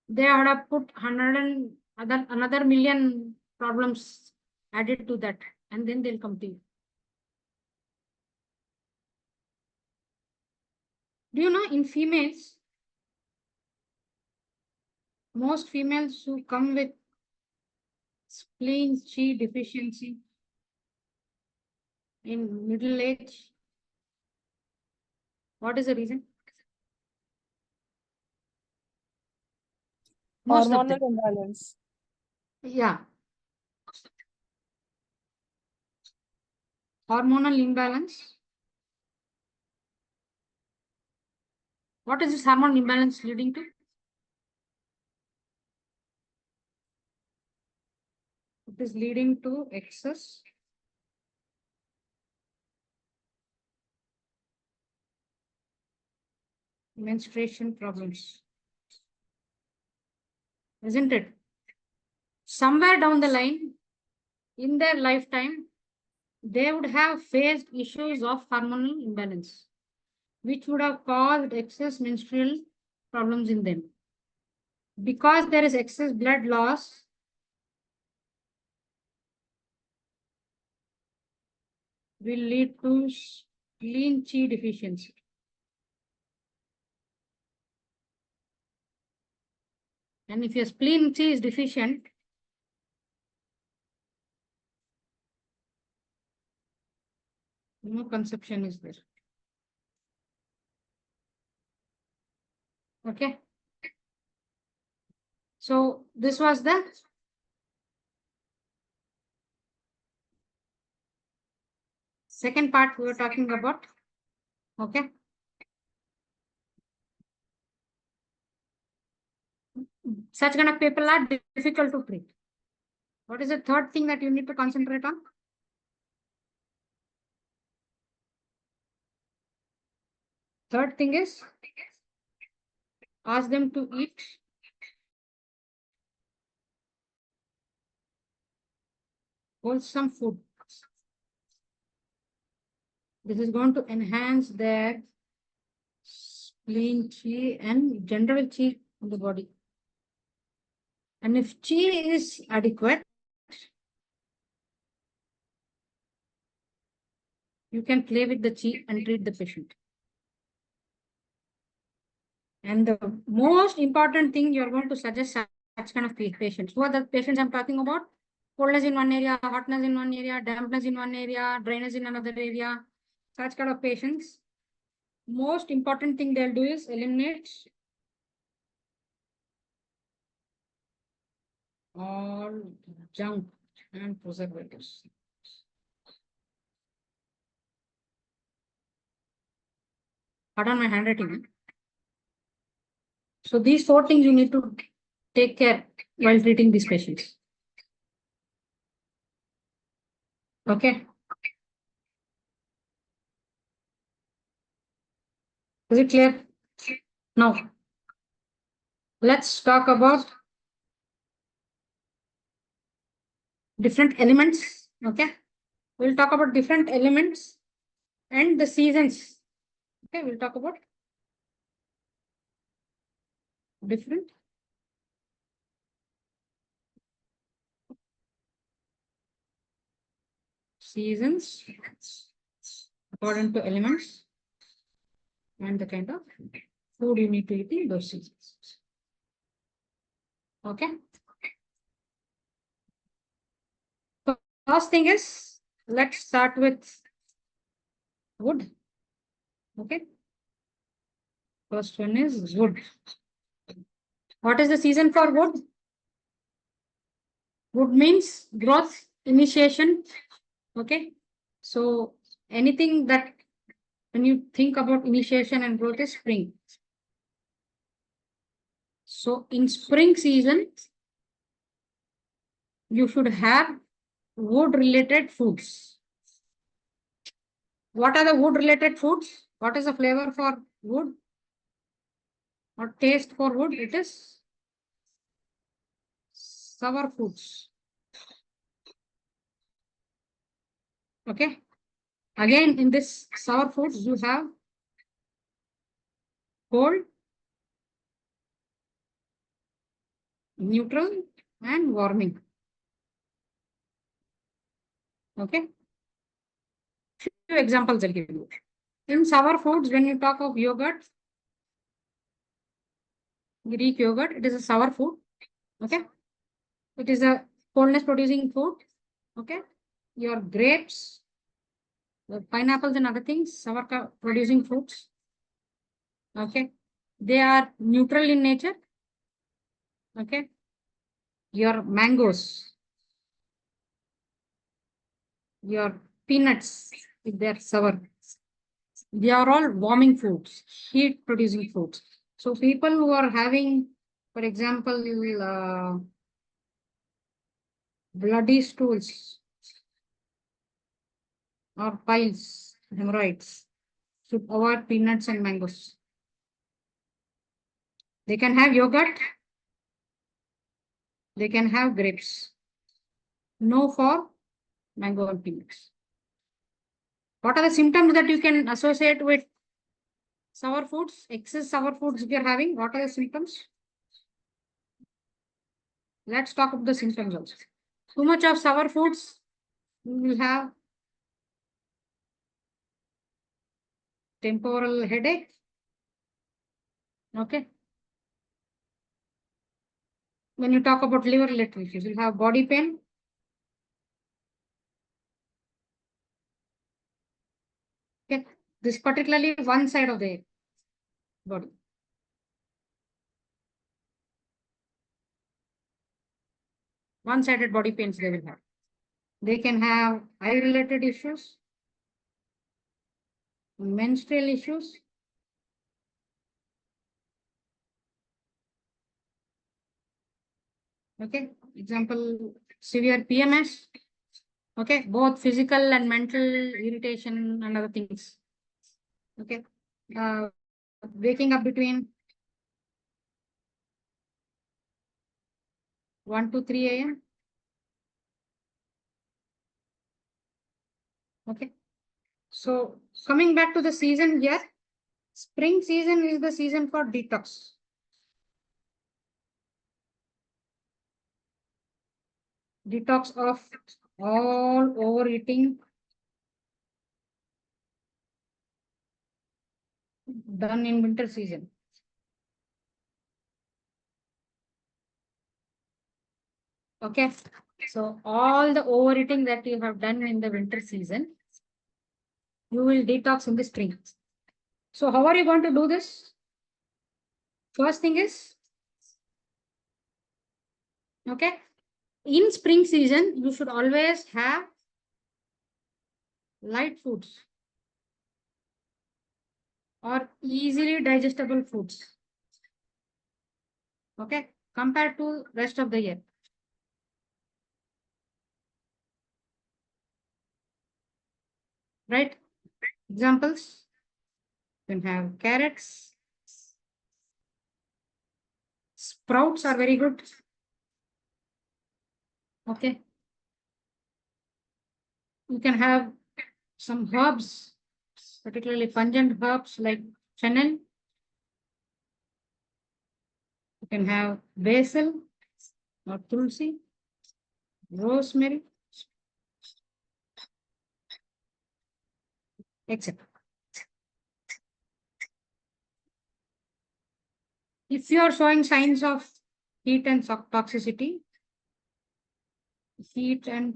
They would have put 100 and another million problems added to that, and then they'll come to you. Do you know in females, most females who come with spleen chi deficiency in middle age, what is the reason? Most of Hormonal them. imbalance. Yeah. Hormonal imbalance. What is this hormone imbalance leading to? It is leading to excess menstruation problems, isn't it? Somewhere down the line in their lifetime, they would have faced issues of hormonal imbalance, which would have caused excess menstrual problems in them. Because there is excess blood loss, will lead to spleen chi deficiency. And if your spleen chi is deficient, no conception is there. Okay. So this was the second part we were talking about. Okay. Such kind of people are difficult to treat. What is the third thing that you need to concentrate on? Third thing is ask them to eat wholesome food. This is going to enhance their spleen chi and general chi in the body. And if chi is adequate, you can play with the chi and treat the patient. And the most important thing you're going to suggest such kind of patients. Who are the patients I'm talking about? Coldness in one area, hotness in one area, dampness in one area, dryness in another area. Such kind of patients. Most important thing they'll do is eliminate all junk and preservatives. Pardon my handwriting. So these four things you need to take care while treating these patients. Okay. Is it clear? Now, let's talk about different elements. Okay. We'll talk about different elements and the seasons. Okay. We'll talk about different seasons according to elements and the kind of food you need to eat in those seasons. Okay. So first thing is, let's start with wood. Okay. First one is wood. What is the season for wood? Wood means growth, initiation. Okay. So anything that when you think about initiation and growth is spring. So in spring season, you should have wood related foods. What are the wood related foods? What is the flavor for wood or taste for wood? It is sour foods. Okay. Again, in this sour foods, you have cold, neutral, and warming. Okay. Few examples I'll give you. In sour foods, when you talk of yogurt, Greek yogurt, it is a sour food. Okay. It is a coldness producing food. Okay. Your grapes, the pineapples and other things, sour producing fruits. Okay. They are neutral in nature. Okay. Your mangoes, your peanuts, if they're sour. They are all warming foods, heat producing foods. So people who are having, for example, bloody stools or piles, hemorrhoids, should avoid peanuts and mangoes. They can have yogurt. They can have grapes. No for mango and peanuts. What are the symptoms that you can associate with sour foods? Excess sour foods if you're having, what are the symptoms? Let's talk about the symptoms also. Too much of sour foods, you will have temporal headache. Okay. When you talk about liver related issues, you'll have body pain. Okay. This particularly one side of the body. one-sided body pains they will have. They can have eye-related issues, menstrual issues, okay, example, severe PMS, okay, both physical and mental irritation and other things, okay, waking up between 1 to 3 a.m., okay. So coming back to the season here, spring season is the season for detox. Detox of all overeating done in winter season. Okay, so all the overeating that you have done in the winter season, you will detox in the spring. So how are you going to do this? First thing is, okay, in spring season, you should always have light foods or easily digestible foods. Okay, compared to rest of the year. Right? Examples, you can have carrots. Sprouts are very good. Okay. You can have some herbs, particularly pungent herbs like fennel. You can have basil or tulsi, rosemary, etc. If you are showing signs of heat and toxicity, heat and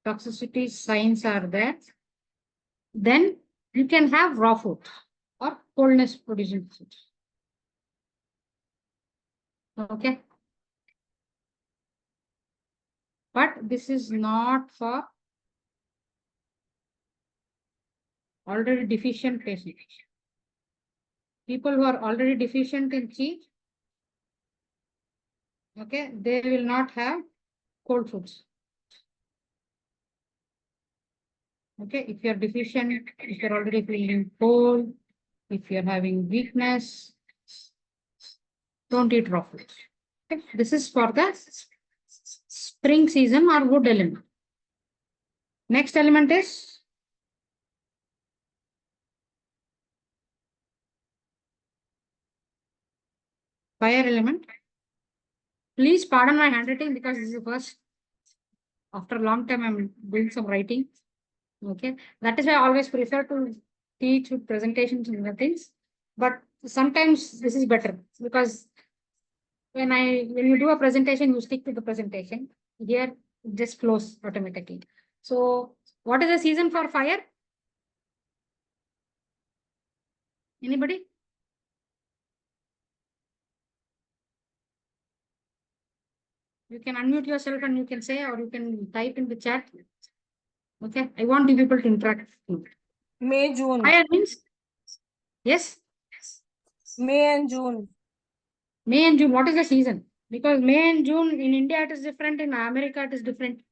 toxicity signs are there, then you can have raw food or coldness producing food. Okay. But this is not for already deficient patients. People who are already deficient in chi, okay, they will not have cold foods. Okay, if you're deficient, if you're already feeling cold, if you're having weakness, don't eat raw food. Okay, this is for the spring season or wood element. Next element is fire element. Please pardon my handwriting because this is the first, after a long time, I'm doing some writing. Okay, that is why I always prefer to teach with presentations and other things. But sometimes this is better because when you do a presentation, you stick to the presentation. Here it just flows automatically. So what is the season for fire? Anybody? You can unmute yourself and you can say, or you can type in the chat. Okay, I want you people to interact. May, June. Fire means, yes, May and June. May and June. What is the season? Because May and June in India it is different, in America it is different,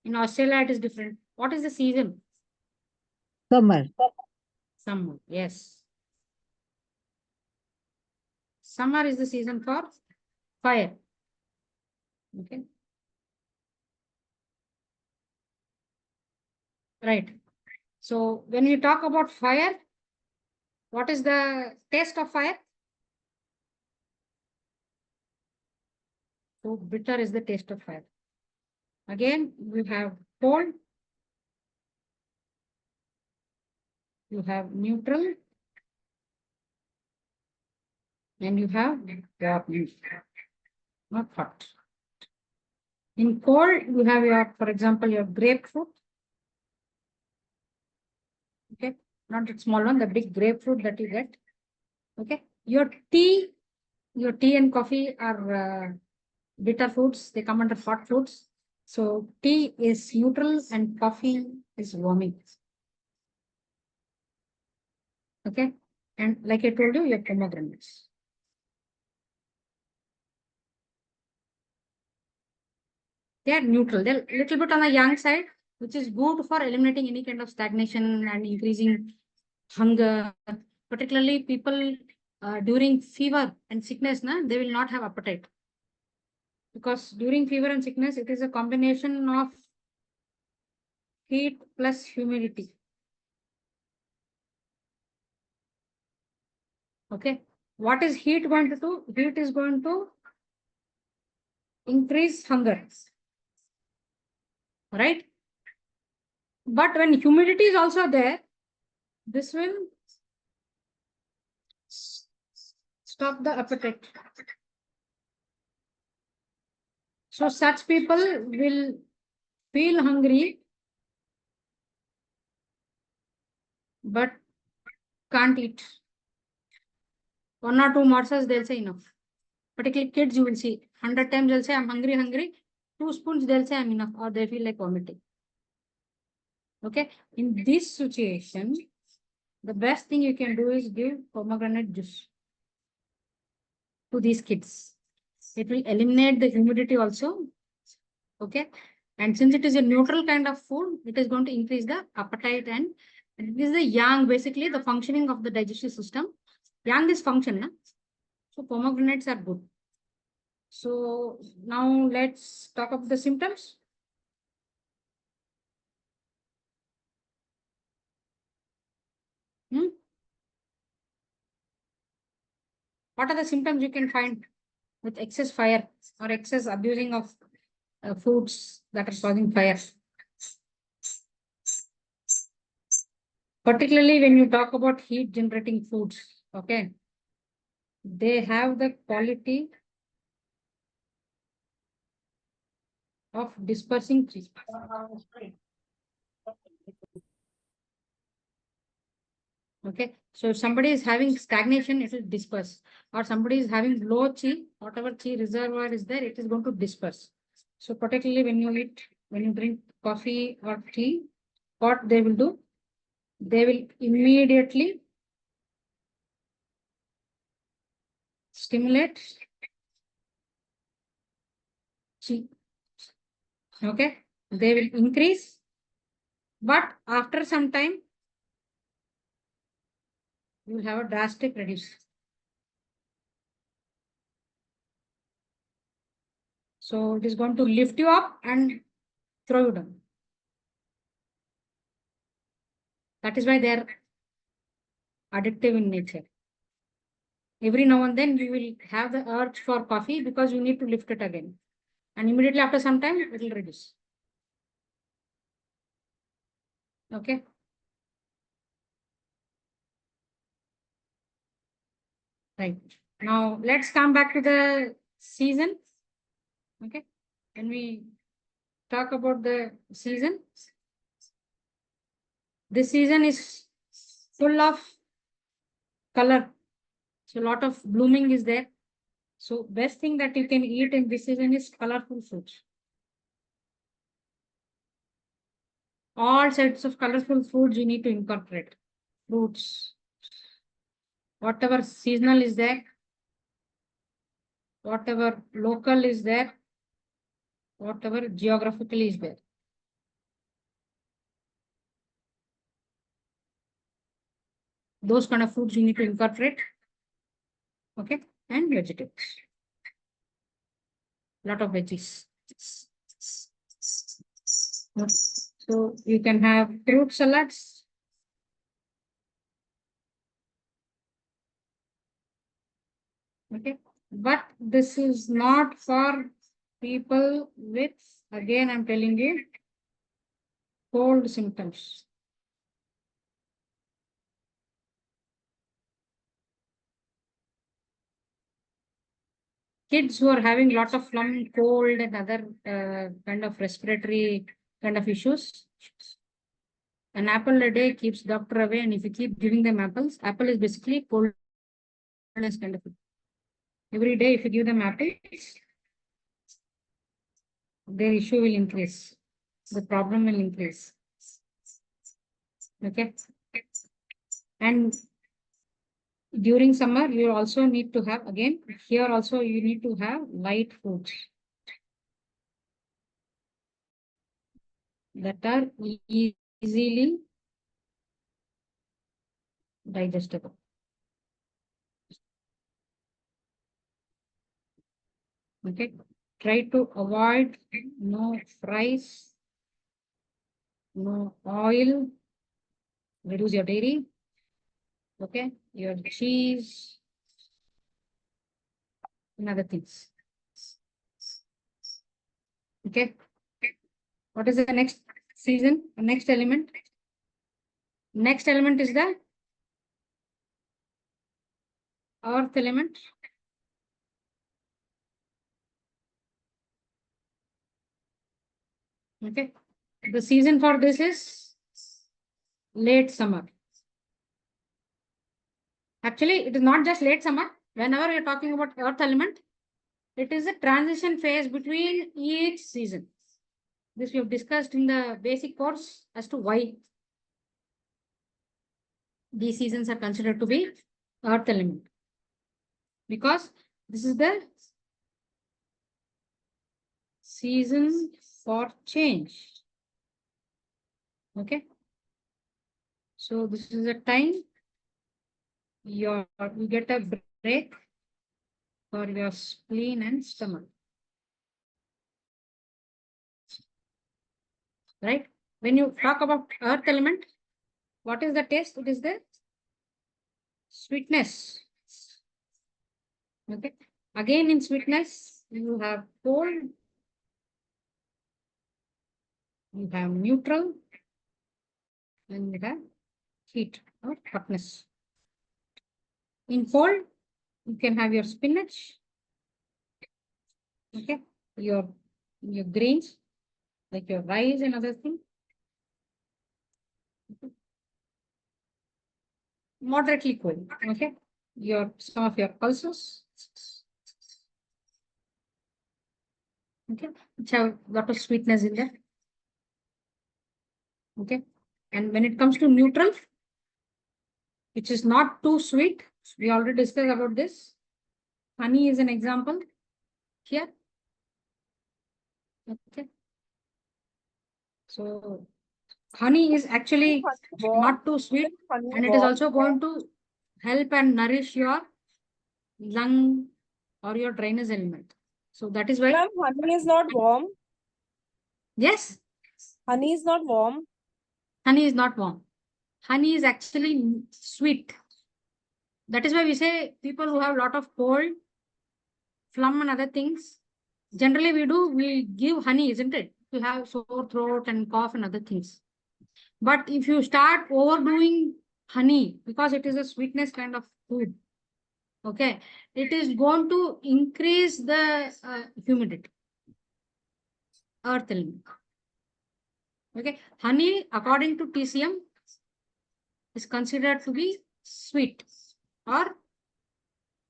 in Australia it is different. What is the season? Summer. Summer, yes. Summer is the season for fire. Okay. Right. So when we talk about fire, what is the taste of fire? So bitter is the taste of fire. Again, we have cold, you have neutral, and you have warm, not hot. In cold, you have your, for example, your grapefruit. Okay, not the small one, the big grapefruit that you get. Okay, your tea and coffee are bitter foods, they come under hot foods. So tea is neutral and coffee is warming. Okay. And like I told you, your pomegranates. They are neutral. They're a little bit on the young side, which is good for eliminating any kind of stagnation and increasing hunger. Particularly people during fever and sickness, they will not have appetite. Because during fever and sickness, it is a combination of heat plus humidity. Okay. What is heat going to do? Heat is going to increase hunger. Right? But when humidity is also there, this will stop the appetite. So such people will feel hungry, but can't eat. 1 or 2 morsels, they'll say enough. Particularly kids, you will see 100 times they'll say, I'm hungry, hungry. 2 spoons, they'll say, I'm enough, or they feel like vomiting. Okay. In this situation, the best thing you can do is give pomegranate juice to these kids. It will eliminate the humidity also. Okay. And since it is a neutral kind of food, it is going to increase the appetite and it is the yang, basically the functioning of the digestive system. Yang is function. So pomegranates are good. So now let's talk about the symptoms. What are the symptoms you can find with excess fire or excess abusing of foods that are causing fire? Particularly when you talk about heat generating foods, okay, they have the quality of dispersing chi. Okay, so if somebody is having stagnation, it will disperse. Or somebody is having low chi, whatever chi reservoir is there, it is going to disperse. So particularly when you eat, when you drink coffee or tea, what they will do? They will immediately stimulate chi. Okay, they will increase, but after some time, you will have a drastic reduce. So it is going to lift you up and throw you down. That is why they are addictive in nature. Every now and then you will have the urge for coffee because you need to lift it again. And immediately after some time, it will reduce. Okay. Right. Now let's come back to the season. Okay. When we talk about the season, this season is full of color. So a lot of blooming is there. So best thing that you can eat in this season is colorful fruits. All sorts of colorful foods you need to incorporate. Fruits. Whatever seasonal is there. Whatever local is there. Whatever geographically is there. Those kind of foods you need to incorporate. Okay. And vegetables. Lot of veggies. So you can have fruit salads. Okay. But this is not for people with, again, I'm telling you, cold symptoms. Kids who are having lot of phlegm, cold and other kind of respiratory kind of issues. An apple a day keeps doctor away, and if you keep giving them apples, apple is basically coldness kind of. Every day if you give them apples, their issue will increase. The problem will increase. Okay. And during summer, you also need to have, again, here also you need to have light foods that are easily digestible. Okay. Try to avoid no fries, no oil, reduce your dairy. Okay. Your cheese and other things. Okay. What is the next season? Next element? Next element is the earth element. Okay. The season for this is late summer. Actually, it is not just late summer. Whenever you're talking about earth element, it is a transition phase between each season. This we have discussed in the basic course as to why these seasons are considered to be earth element. Because this is the season for change. Okay. So this is a time you get a break for your spleen and stomach. Right? When you talk about earth element, what is the taste? It is the sweetness. Okay. Again, in sweetness, you have cold, you have neutral, and you have heat or hotness. In cold, you can have your spinach, okay, your grains, like your rice and other things. Okay. Moderately cold, okay. Some of your pulses, okay, which have a lot of sweetness in there. Okay. And when it comes to neutral, which is not too sweet, we already discussed about this. Honey is an example here. Okay. So honey is actually not too sweet, and it is also going to help and nourish your lung or your drainage element. So that is why. Ma'am, honey is not warm. Yes. Honey is not warm. Honey is not warm. Honey is actually sweet. That is why we say people who have a lot of cold, phlegm and other things, generally we give honey, isn't it? To have sore throat and cough and other things. But if you start overdoing honey, because it is a sweetness kind of food, okay, it is going to increase the humidity, earth element. Okay, honey, according to TCM, is considered to be sweet or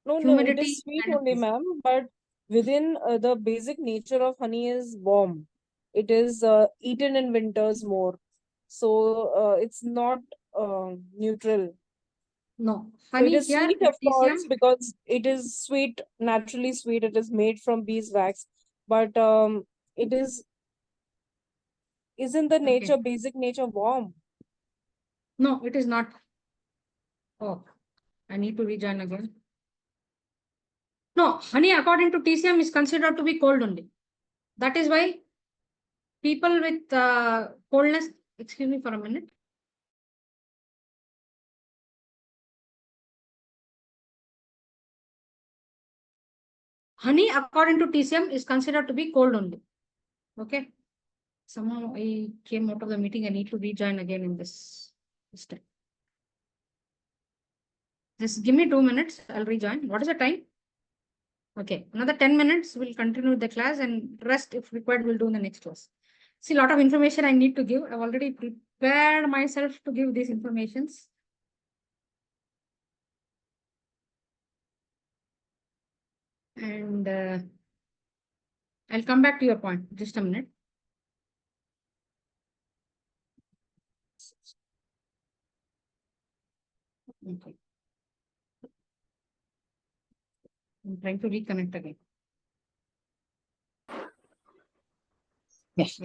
No, humidity. it is sweet only, ma'am. But within the basic nature of honey is warm. It is eaten in winters more. So it's not neutral. No, So it honey is here, sweet, of TCM, course, because it is sweet, naturally sweet. It is made from beeswax. But it isn't the nature, okay. basic nature warm? No, it is not. Oh, I need to rejoin again. No, honey, according to TCM, is considered to be cold only. That is why people with coldness, excuse me for a minute. Honey, according to TCM, is considered to be cold only. Okay. Somehow I came out of the meeting. I need to rejoin again in this step. Just give me 2 minutes. I'll rejoin. What is the time? Okay. Another 10 minutes. We'll continue with the class, and rest, if required, we'll do in the next class. See, a lot of information I need to give. I've already prepared myself to give these informations. And I'll come back to your point. Just a minute. Okay. I'm trying to reconnect again. Yes.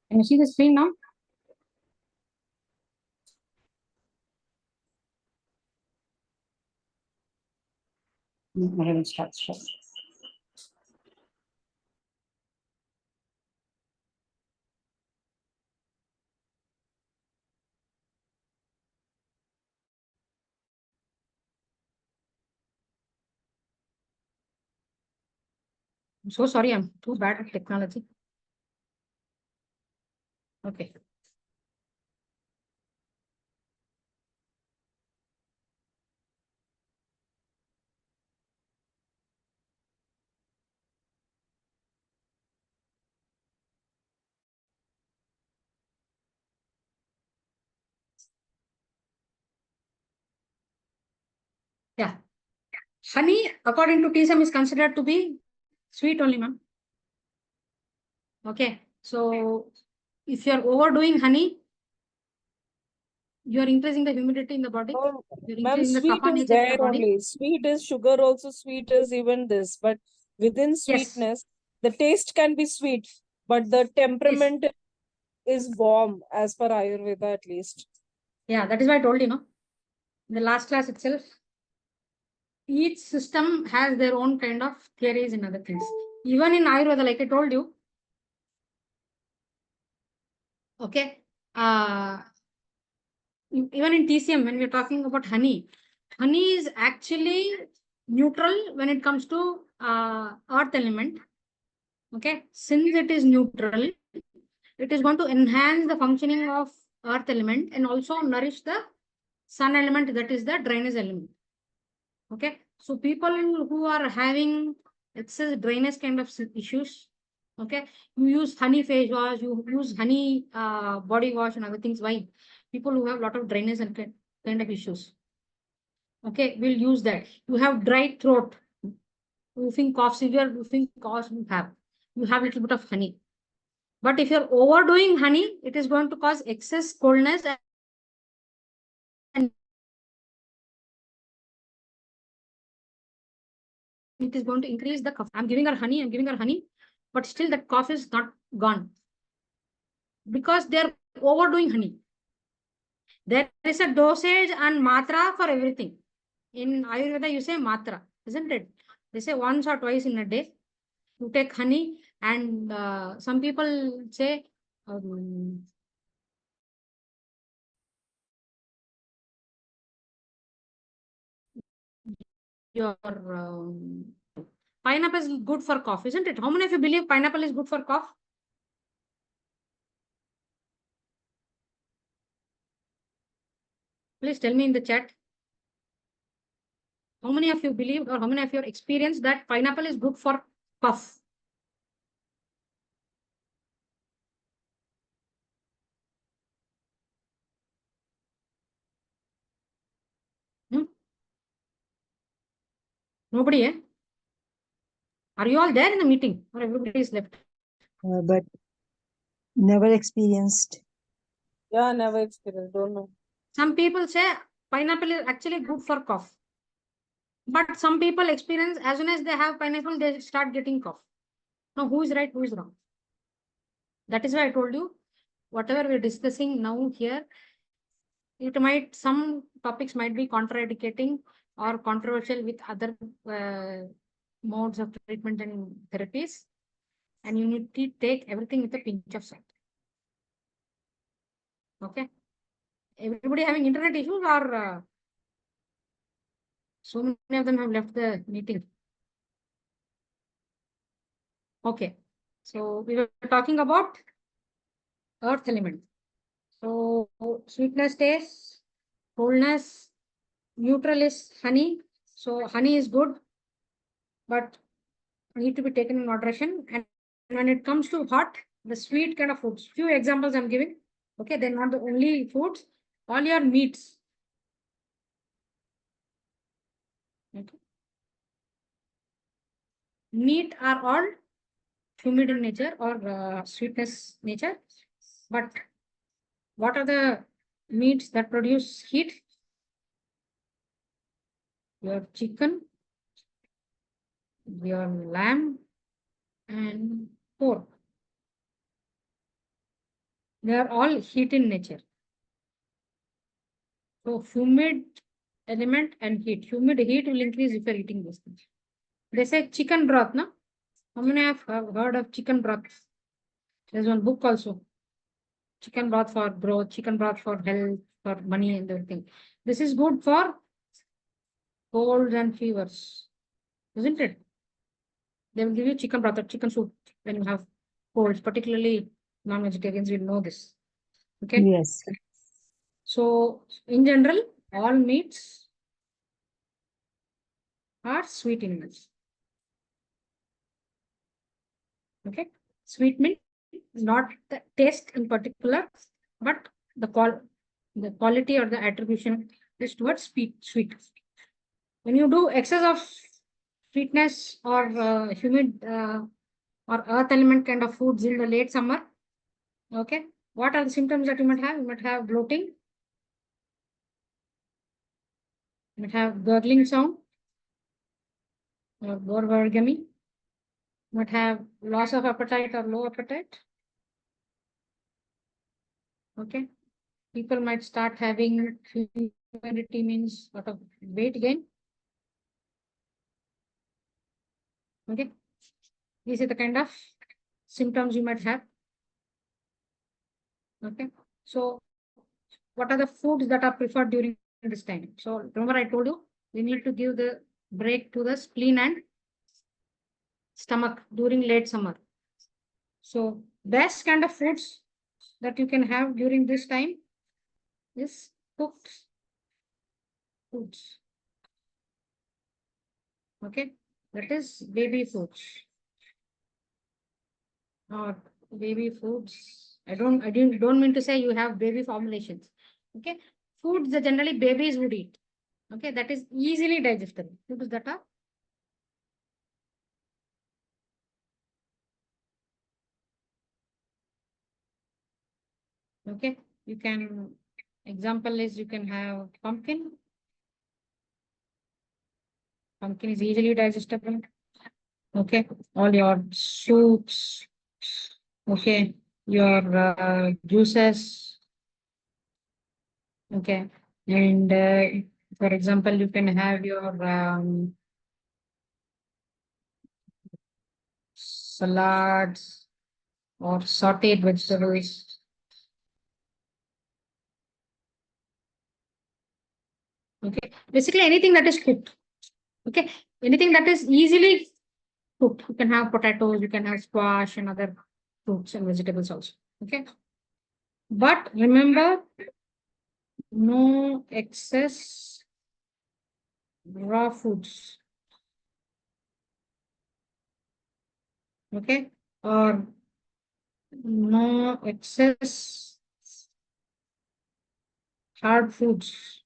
Can you see the screen now? I haven't started. I'm so sorry. I'm too bad at technology. Okay. Yeah. Honey, according to TCM, is considered to be sweet only, ma'am. Okay. So if you're overdoing honey, you're increasing the humidity in the body. Oh, You're ma'am, increasing the sweet kapha is nature in the there body. only. Sweet is sugar, also sweet is even this. But within Yes. sweetness, the taste can be sweet, but the temperament is warm, as per Ayurveda at least. Yeah, that is why I told you, no? In the last class itself, each system has their own kind of theories and other things. Even in Ayurveda, like I told you, okay, even in TCM, when we're talking about honey, honey is actually neutral when it comes to earth element. Okay, since it is neutral, it is going to enhance the functioning of earth element and also nourish the sun element, that is the drainage element. Okay, so people who are having excess drainage kind of issues, okay, you use honey face wash, you use honey body wash and other things. Why? People who have a lot of drainage and kind of issues, okay, will use that. You have dry throat, woofing cough, severe woofing cough, you have a little bit of honey. But if you're overdoing honey, it is going to cause excess coldness and it is going to increase the cough. I'm giving her honey, but still that cough is not gone because they're overdoing honey. There is a dosage and matra for everything. In Ayurveda, you say matra, isn't it? They say once or twice in a day, you take honey, and some people say your pineapple is good for cough, isn't it? How many of you believe pineapple is good for cough? Please tell me in the chat. How many of you believe or how many of you experienced that pineapple is good for cough? Hmm? Nobody, eh? Are you all there in the meeting or everybody is left? But never experienced. Yeah, never experienced. Don't know. Some people say pineapple is actually good for cough. But some people experience as soon as they have pineapple, they start getting cough. Now, who is right, who is wrong? That is why I told you, whatever we're discussing now here, it might, some topics might be contradicting or controversial with other modes of treatment and therapies. And you need to take everything with a pinch of salt. Okay. Everybody having internet issues or so many of them have left the meeting? Okay. So we were talking about earth element. So sweetness taste, coldness, neutral is honey. So honey is good, but need to be taken in moderation. And when it comes to hot, the sweet kind of foods, few examples I'm giving. Okay, they're not the only foods. All your meats. Okay. meat are all humid in nature or sweetness nature. But what are the meats that produce heat? Your chicken, your lamb, and pork. They are all heat in nature. So humid element and heat. Humid heat will increase if you're eating these things. They say chicken broth, no? How many have heard of chicken broth? There's one book also. Chicken broth for growth, chicken broth for health, for money and everything. This is good for colds and fevers, isn't it? They will give you chicken broth or chicken soup when you have colds, particularly non-vegetarians will know this. Okay. Yes. So in general, all meats are sweet in nature. Okay. Sweet means not the taste in particular, but the quality or the attribution is towards sweet. When you do excess of sweetness or humid or earth element kind of foods in the late summer, okay, what are the symptoms that you might have? You might have bloating, you might have gurgling sound, or borborygamy, you might have loss of appetite or low appetite. Okay, people might start having humidity means lot of weight gain. Okay, these are the kind of symptoms you might have. Okay, so what are the foods that are preferred during this time? So remember I told you we need to give the break to the spleen and stomach during late summer. So best kind of foods that you can have during this time is cooked foods. Okay, that is baby foods or baby foods. I don't mean to say you have baby formulations. Okay, foods that generally babies would eat. Okay, that is easily digestible. Foods that are okay. You can example is you can have pumpkin. Pumpkin is easily digestible. Okay, all your soups. Okay, your juices. Okay, and for example, you can have your salads or sauteed vegetables. Okay, basically anything that is cooked. Okay, anything that is easily cooked. You can have potatoes, you can have squash and other fruits and vegetables also. Okay, but remember, no excess raw foods. Okay, or no excess hard foods.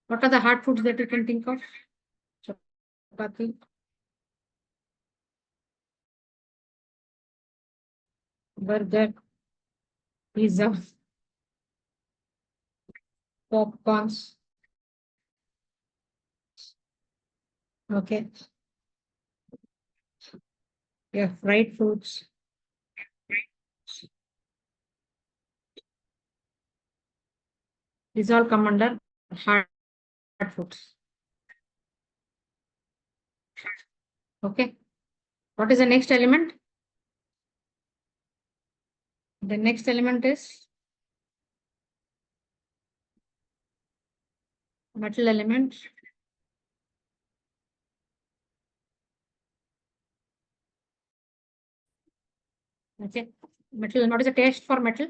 What are the hard foods that you can think of? Chapati, burger, pizza, popcorns. Okay, yeah, fried foods. These all come under hard foods. Okay, what is the next element? The next element is metal element. Okay, metal. What is the taste for metal?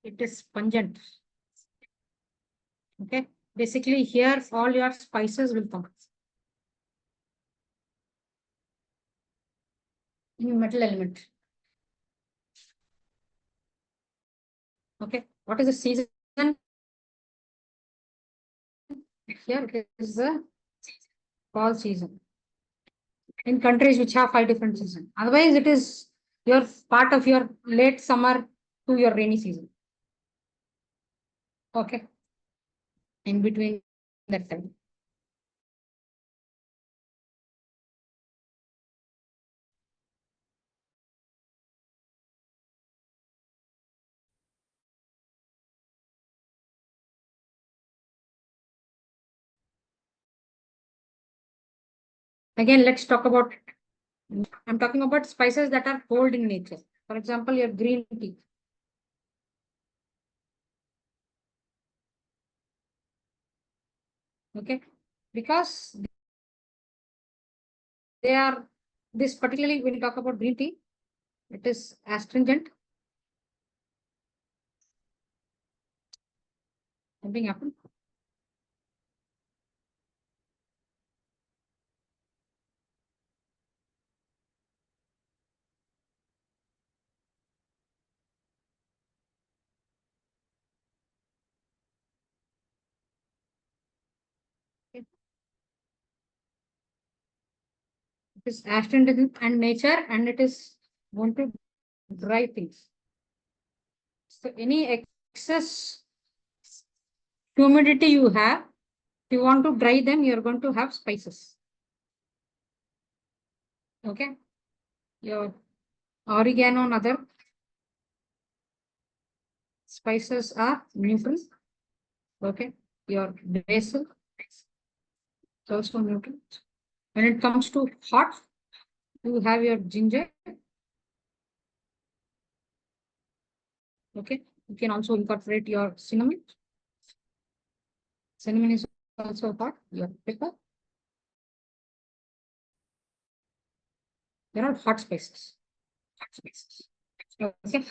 It is pungent. Okay, basically here all your spices will come in metal element. Okay, what is the season? Here it is the fall season. in countries which have 5 different seasons. Otherwise, it is your part of your late summer to your rainy season. Okay. In between that time. Again, let's talk about, I'm talking about spices that are cold in nature. For example, your green tea. Okay. Because they are, this particularly when you talk about green tea, it is astringent. Something happened. It is astringent and nature, and it is going to dry things. So any excess humidity you have, if you want to dry them, you're going to have spices. Okay. Your oregano and other spices are neutral. Okay. Your basil is also neutral. When it comes to hot, you have your ginger. Okay. You can also incorporate your cinnamon. Cinnamon is also hot. Your pepper. There are hot spices. Hot spices. Okay.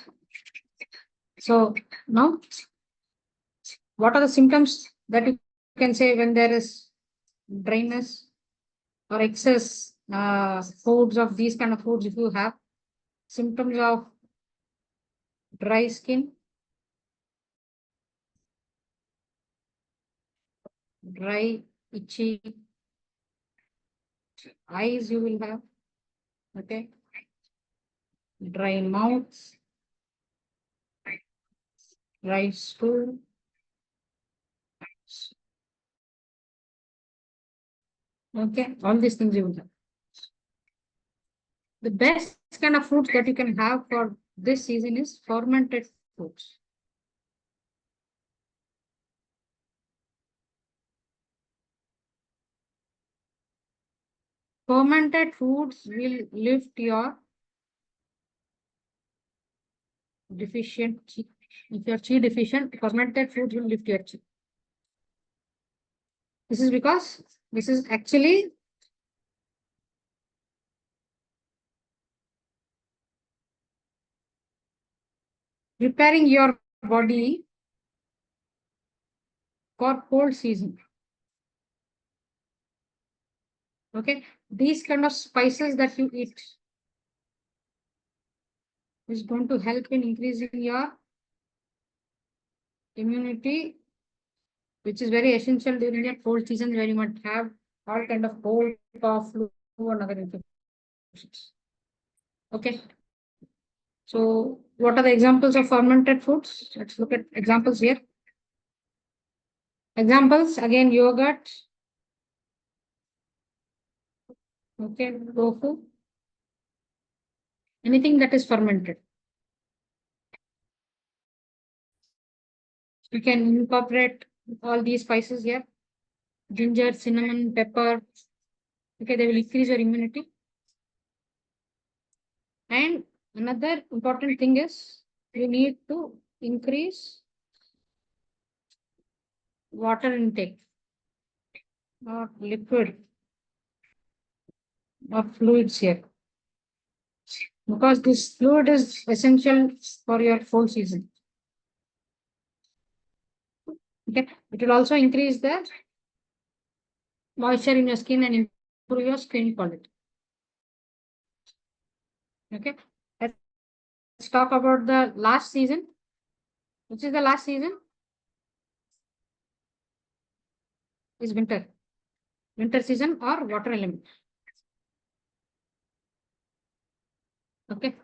So now, what are the symptoms that you can say when there is dryness or excess foods of these kind of foods? If you have symptoms of dry skin, dry, itchy eyes, you will have. Okay. Dry mouth, dry stool. Okay. All these things you will have. The best kind of fruits that you can have for this season is fermented fruits. Fermented foods will lift your deficient chi. If you're chi deficient, fermented foods will lift your chi. This is because this is actually preparing your body for cold season. Okay, these kind of spices that you eat is going to help in increasing your immunity, which is very essential during your cold season where you might have all kind of cold, cough, flu, and other infections. Okay. So, what are the examples of fermented foods? Let's look at examples here. Examples again, yogurt. Okay, tofu. Anything that is fermented. You can incorporate all these spices here. Ginger, cinnamon, pepper. Okay, they will increase your immunity. And another important thing is you need to increase water intake, not liquid or fluids here. Because this fluid is essential for your cold season. Okay, it will also increase the moisture in your skin and improve your skin quality. Okay, let's talk about the last season. Which is the last season? Is winter. Winter season or water element. Okay.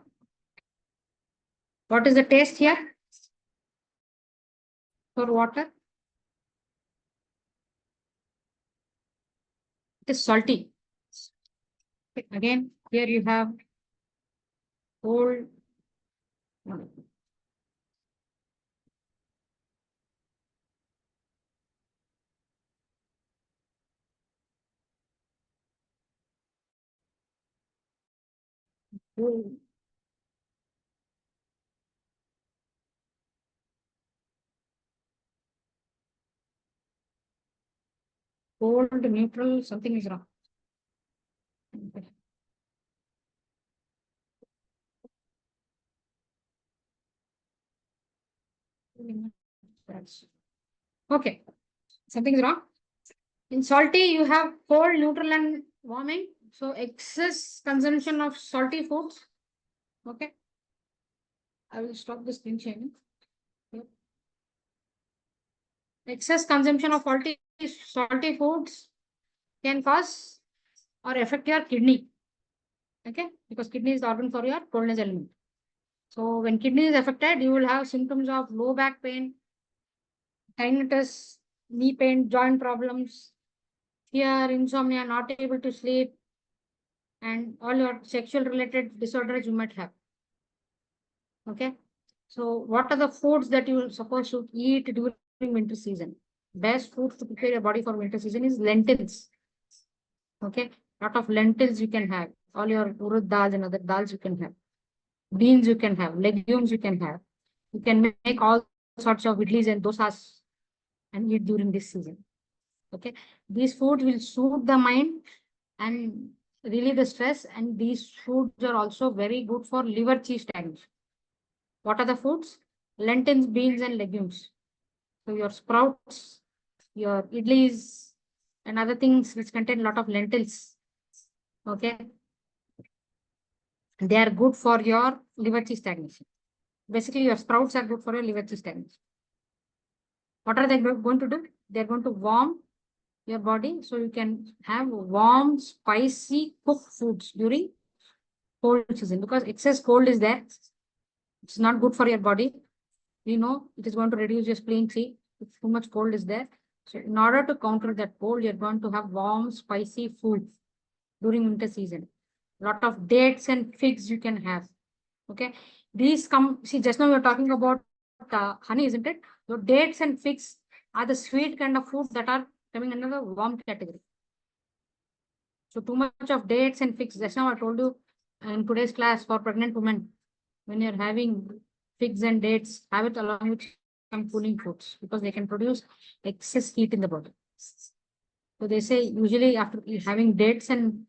What is the taste here for water? It is salty. Okay. Again, here you have cold. Cold. Cold, neutral, something is wrong. Okay. Okay, something is wrong. In salty, you have cold, neutral, and warming. So excess consumption of salty foods. Okay. I will stop the screen sharing. Okay. Excess consumption of salty foods can cause or affect your kidney. Okay, because kidney is the organ for your coldness element. So when kidney is affected, you will have symptoms of low back pain, tinnitus, knee pain, joint problems, fear, insomnia, not able to sleep, and all your sexual related disorders you might have. Okay. So what are the foods that you are supposed to eat during winter season? Best foods to prepare your body for winter season is lentils. Okay. Lot of lentils you can have. All your urad dals and other dals you can have. Beans you can have. Legumes you can have. You can make all sorts of idlis and dosas and eat during this season. Okay. These foods will soothe the mind and relieve the stress. And these foods are also very good for liver chi stagnation. What are the foods? Lentils, beans, and legumes. So your sprouts, your idlis, and other things which contain a lot of lentils. Okay. They are good for your liver chi stagnation. Basically, your sprouts are good for your liver chi stagnation. What are they going to do? They're going to warm your body so you can have warm, spicy cooked foods during cold season because excess cold is there. It's not good for your body. You know, it is going to reduce your spleen chi if too much cold is there. So in order to counter that cold, you're going to have warm, spicy food during winter season. Lot of dates and figs you can have. Okay. These come, see, just now we are talking about honey, isn't it? So dates and figs are the sweet kind of food that are coming under the warm category. So too much of dates and figs. Just now I told you in today's class for pregnant women, when you're having figs and dates, have it along with some cooling foods because they can produce excess heat in the body. So they say usually after having dates and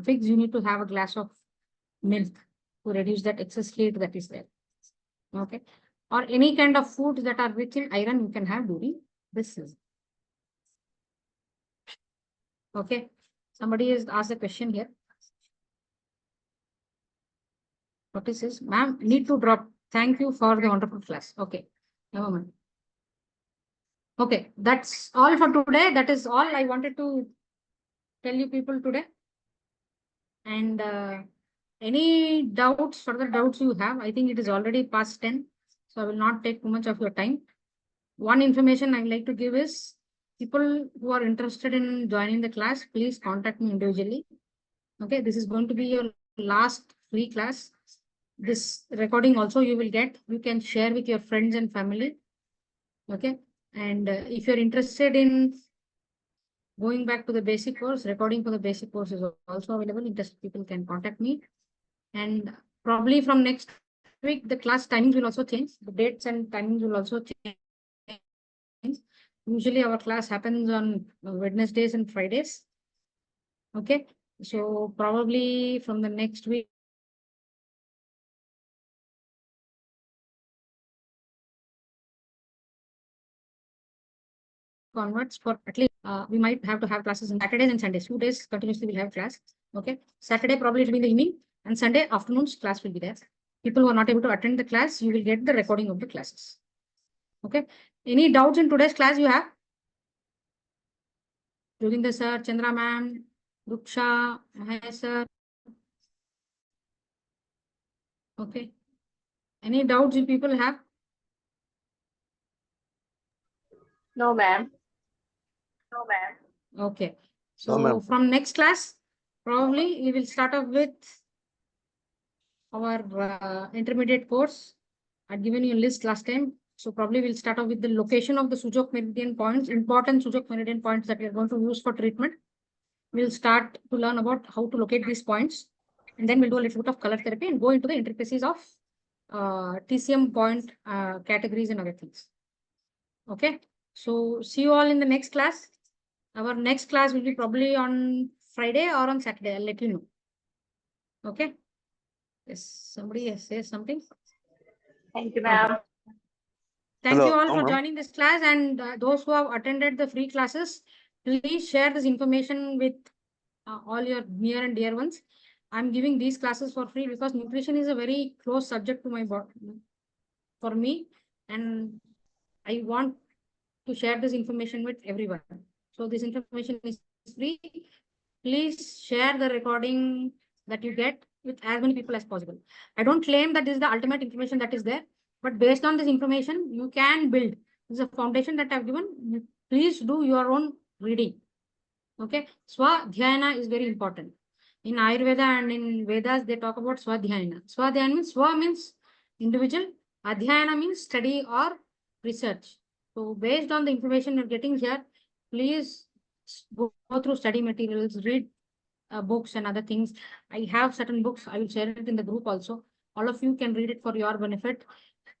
figs, you need to have a glass of milk to reduce that excess heat that is there. Okay. Or any kind of foods that are rich in iron you can have during this season. Okay. Somebody has asked a question here. What is this? Ma'am, need to drop. Thank you for the wonderful class. Okay. Never mind. Okay. That's all for today. That is all I wanted to tell you people today. And any doubts, further doubts you have, I think it is already past 10. So I will not take too much of your time. One information I'd like to give is people who are interested in joining the class, please contact me individually. Okay, this is going to be your last free class. This recording also you will get. You can share with your friends and family. Okay, and if you're interested in going back to the basic course, recording for the basic course is also available. Interested people can contact me. And probably from next week, the class timings will also change. The dates and timings will also change. Usually our class happens on Wednesdays and Fridays. Okay. So probably from the next week onwards, for at least we might have to have classes on Saturdays and Sundays. 2 days continuously we'll have class. Okay. Saturday probably it will be in the evening, and Sunday afternoons class will be there. People who are not able to attend the class, you will get the recording of the classes. Okay. Any doubts in today's class you have? Joginder sir, Chandra ma'am, Ruksha, Mahesh sir. Okay. Any doubts you people have? No, ma'am. Okay. No, So ma'am. from next class, probably we will start off with our intermediate course. I'd given you a list last time. So probably we'll start off with the location of the Sujok meridian points, important Sujok meridian points that we are going to use for treatment. We'll start to learn about how to locate these points. And then we'll do a little bit of color therapy and go into the intricacies of TCM point categories and other things. Okay. So see you all in the next class. Our next class will be probably on Friday or on Saturday. I'll let you know. Okay. Yes, somebody has said something. Thank you, ma'am. Thank you Hello, all for ma'am. joining this class, and those who have attended the free classes, please share this information with all your near and dear ones. I'm giving these classes for free because nutrition is a very close subject to my body for me, and I want to share this information with everyone. So this information is free. Please share the recording that you get with as many people as possible. I don't claim that this is the ultimate information that is there, but based on this information, you can build. This is a foundation that I've given. Please do your own reading. Okay. Swadhyayana is very important. In Ayurveda and in Vedas, they talk about Swadhyayana. Swadhyayana means Swa means individual. Adhyayana means study or research. So based on the information you're getting here, please go through study materials, read books and other things. I have certain books. I will share it in the group also. All of you can read it for your benefit.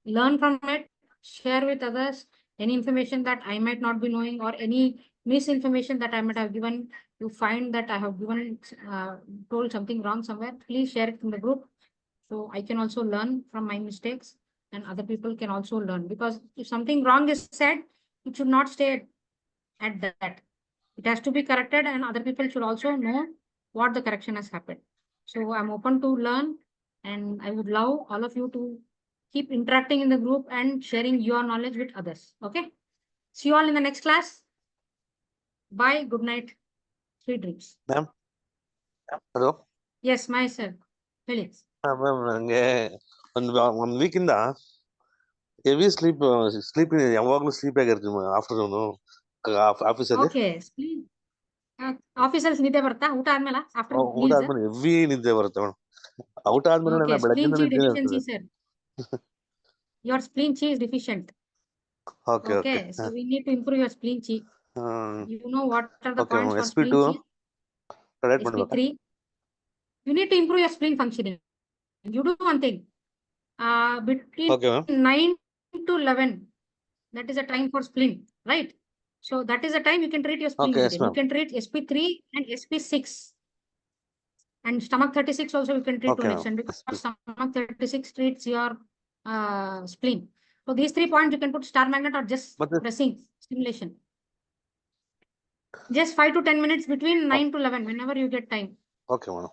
Learn from it, share with others. Any information that I might not be knowing or any misinformation that I might have given, you find that I have given, told something wrong somewhere, please share it in the group. So I can also learn from my mistakes and other people can also learn, because if something wrong is said, it should not stay at that. It has to be corrected and other people should also know what the correction has happened. So I'm open to learn, and I would love all of you to keep interacting in the group and sharing your knowledge with others. Okay. See you all in the next class. Bye. Good night. Sweet dreams. Ma'am. Hello. Yes, myself. Felix. Ma'am, ನಂಗೆ ಒಂದು ವೀಕಿಂದ heavy sleep ಯಾವಾಗಲೂ sleep ಆಗಿರ್ತೀನಿ afternoon ಆಫೀಸಲ್ಲಿ. Okay. ಆಫೀಸಲ್ಲಿ ನಿದ್ದೆ ಬರುತ್ತಾ ಊಟ ಆದ್ಮೇಲೆ after ಊಟ ಆದ್ಮೇಲೆ ಹೆವಿ ನಿದ್ದೆ ಬರುತ್ತೆ ಮೇಡಮ್. ಊಟ ಆದ್ಮೇಲೆ Okay, spleen ಬೆಳಗ್ಗಿಂದ chi ನಿದ್ದೆ deficiency, ಇರ್ತದೆ. sir. Your spleen chi is deficient. Okay okay. Okay, so we need to improve your spleen chi. You know what are the Okay, points for spleen SP2 chi? correct ಮಾಡ್ಬೇಕಾ? SP3. You need to improve your spleen functioning. You do one thing. Between Okay, ma'am. 9 to 11, that is a time for spleen, right? So that is the time you can treat your spleen. Okay, yes, within. You ma'am. can treat SP3 and SP6. And stomach 36 also you can treat to Okay, an ma'am. extent, because stomach 36 treats your spleen. So these 3 points you can put star magnet or just But this- pressing stimulation. Just 5 to 10 minutes between 9 to 11, whenever you get time. Okay, madam.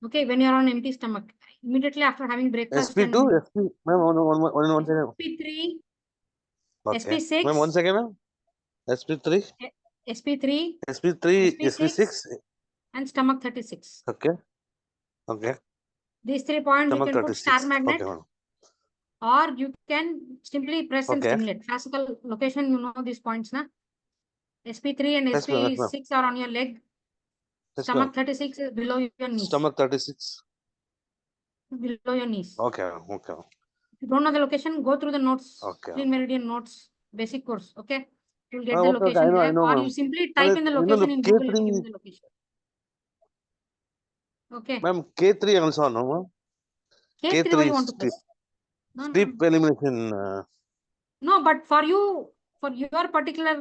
Okay, when you're on empty stomach, immediately after having breakfast. SP2, SP, ma'am, one second. SP3, Okay. SP6, Ma'am, 1 second, ma'am. SP3, SP3, SP3, SP6. and stomach 36. Okay. Okay. These 3 points Stomach you can put star 36. magnet, Okay, madam. or you can simply press and Okay. stimulate. Classical location, you know these points, na? SP3 and Yes, ma'am, yes, ma'am. SP6 are on your leg. Yes, Stomach ma'am. 36 is below your knees. Stomach 36. Below your knees. Okay, okay. If you don't know the location, go through the notes. Okay. Spleen meridian notes, basic course. Okay. You'll get Ah, the okay, location I there, know, or ma'am. you simply type in the You know location the in Google. K3 Give me the location. Okay. Ma'am, K3 also, no, ma'am? K3 why you want to press? No, no, sleep no. elimination. No, but for you, for your particular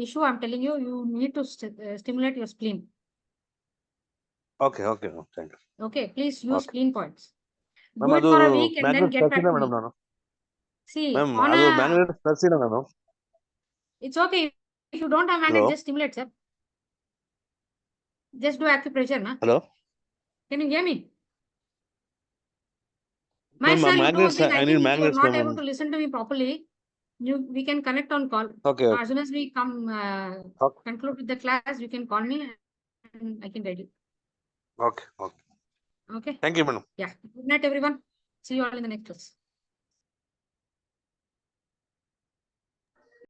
issue, I'm telling you, you need to stimulate your spleen. Okay, okay, ma'am. Thank you. Okay, please use Okay. spleen points. Ma'am, Do it ಅದು for a week and then magnet get back to madam me. ನಾನು. See, Ma'am, on ಅದು a, magnet ತರ್ಸಿಲ್ಲ ನಾನು. it's okay. If you don't have magnet, Hello? just stimulate, sir. Just do acupressure, na? Hello? Can you hear me? Ma'am, Sir, you do one magnets, thing. I I need think magnets, you're not ma'am. able to listen to me properly. We can connect on call. Okay, As soon as we come Okay. conclude with the class, you can call me and I can guide you. Okay, okay. Okay. Thank you, madam. Yeah. Good night, everyone. See you all in the next class.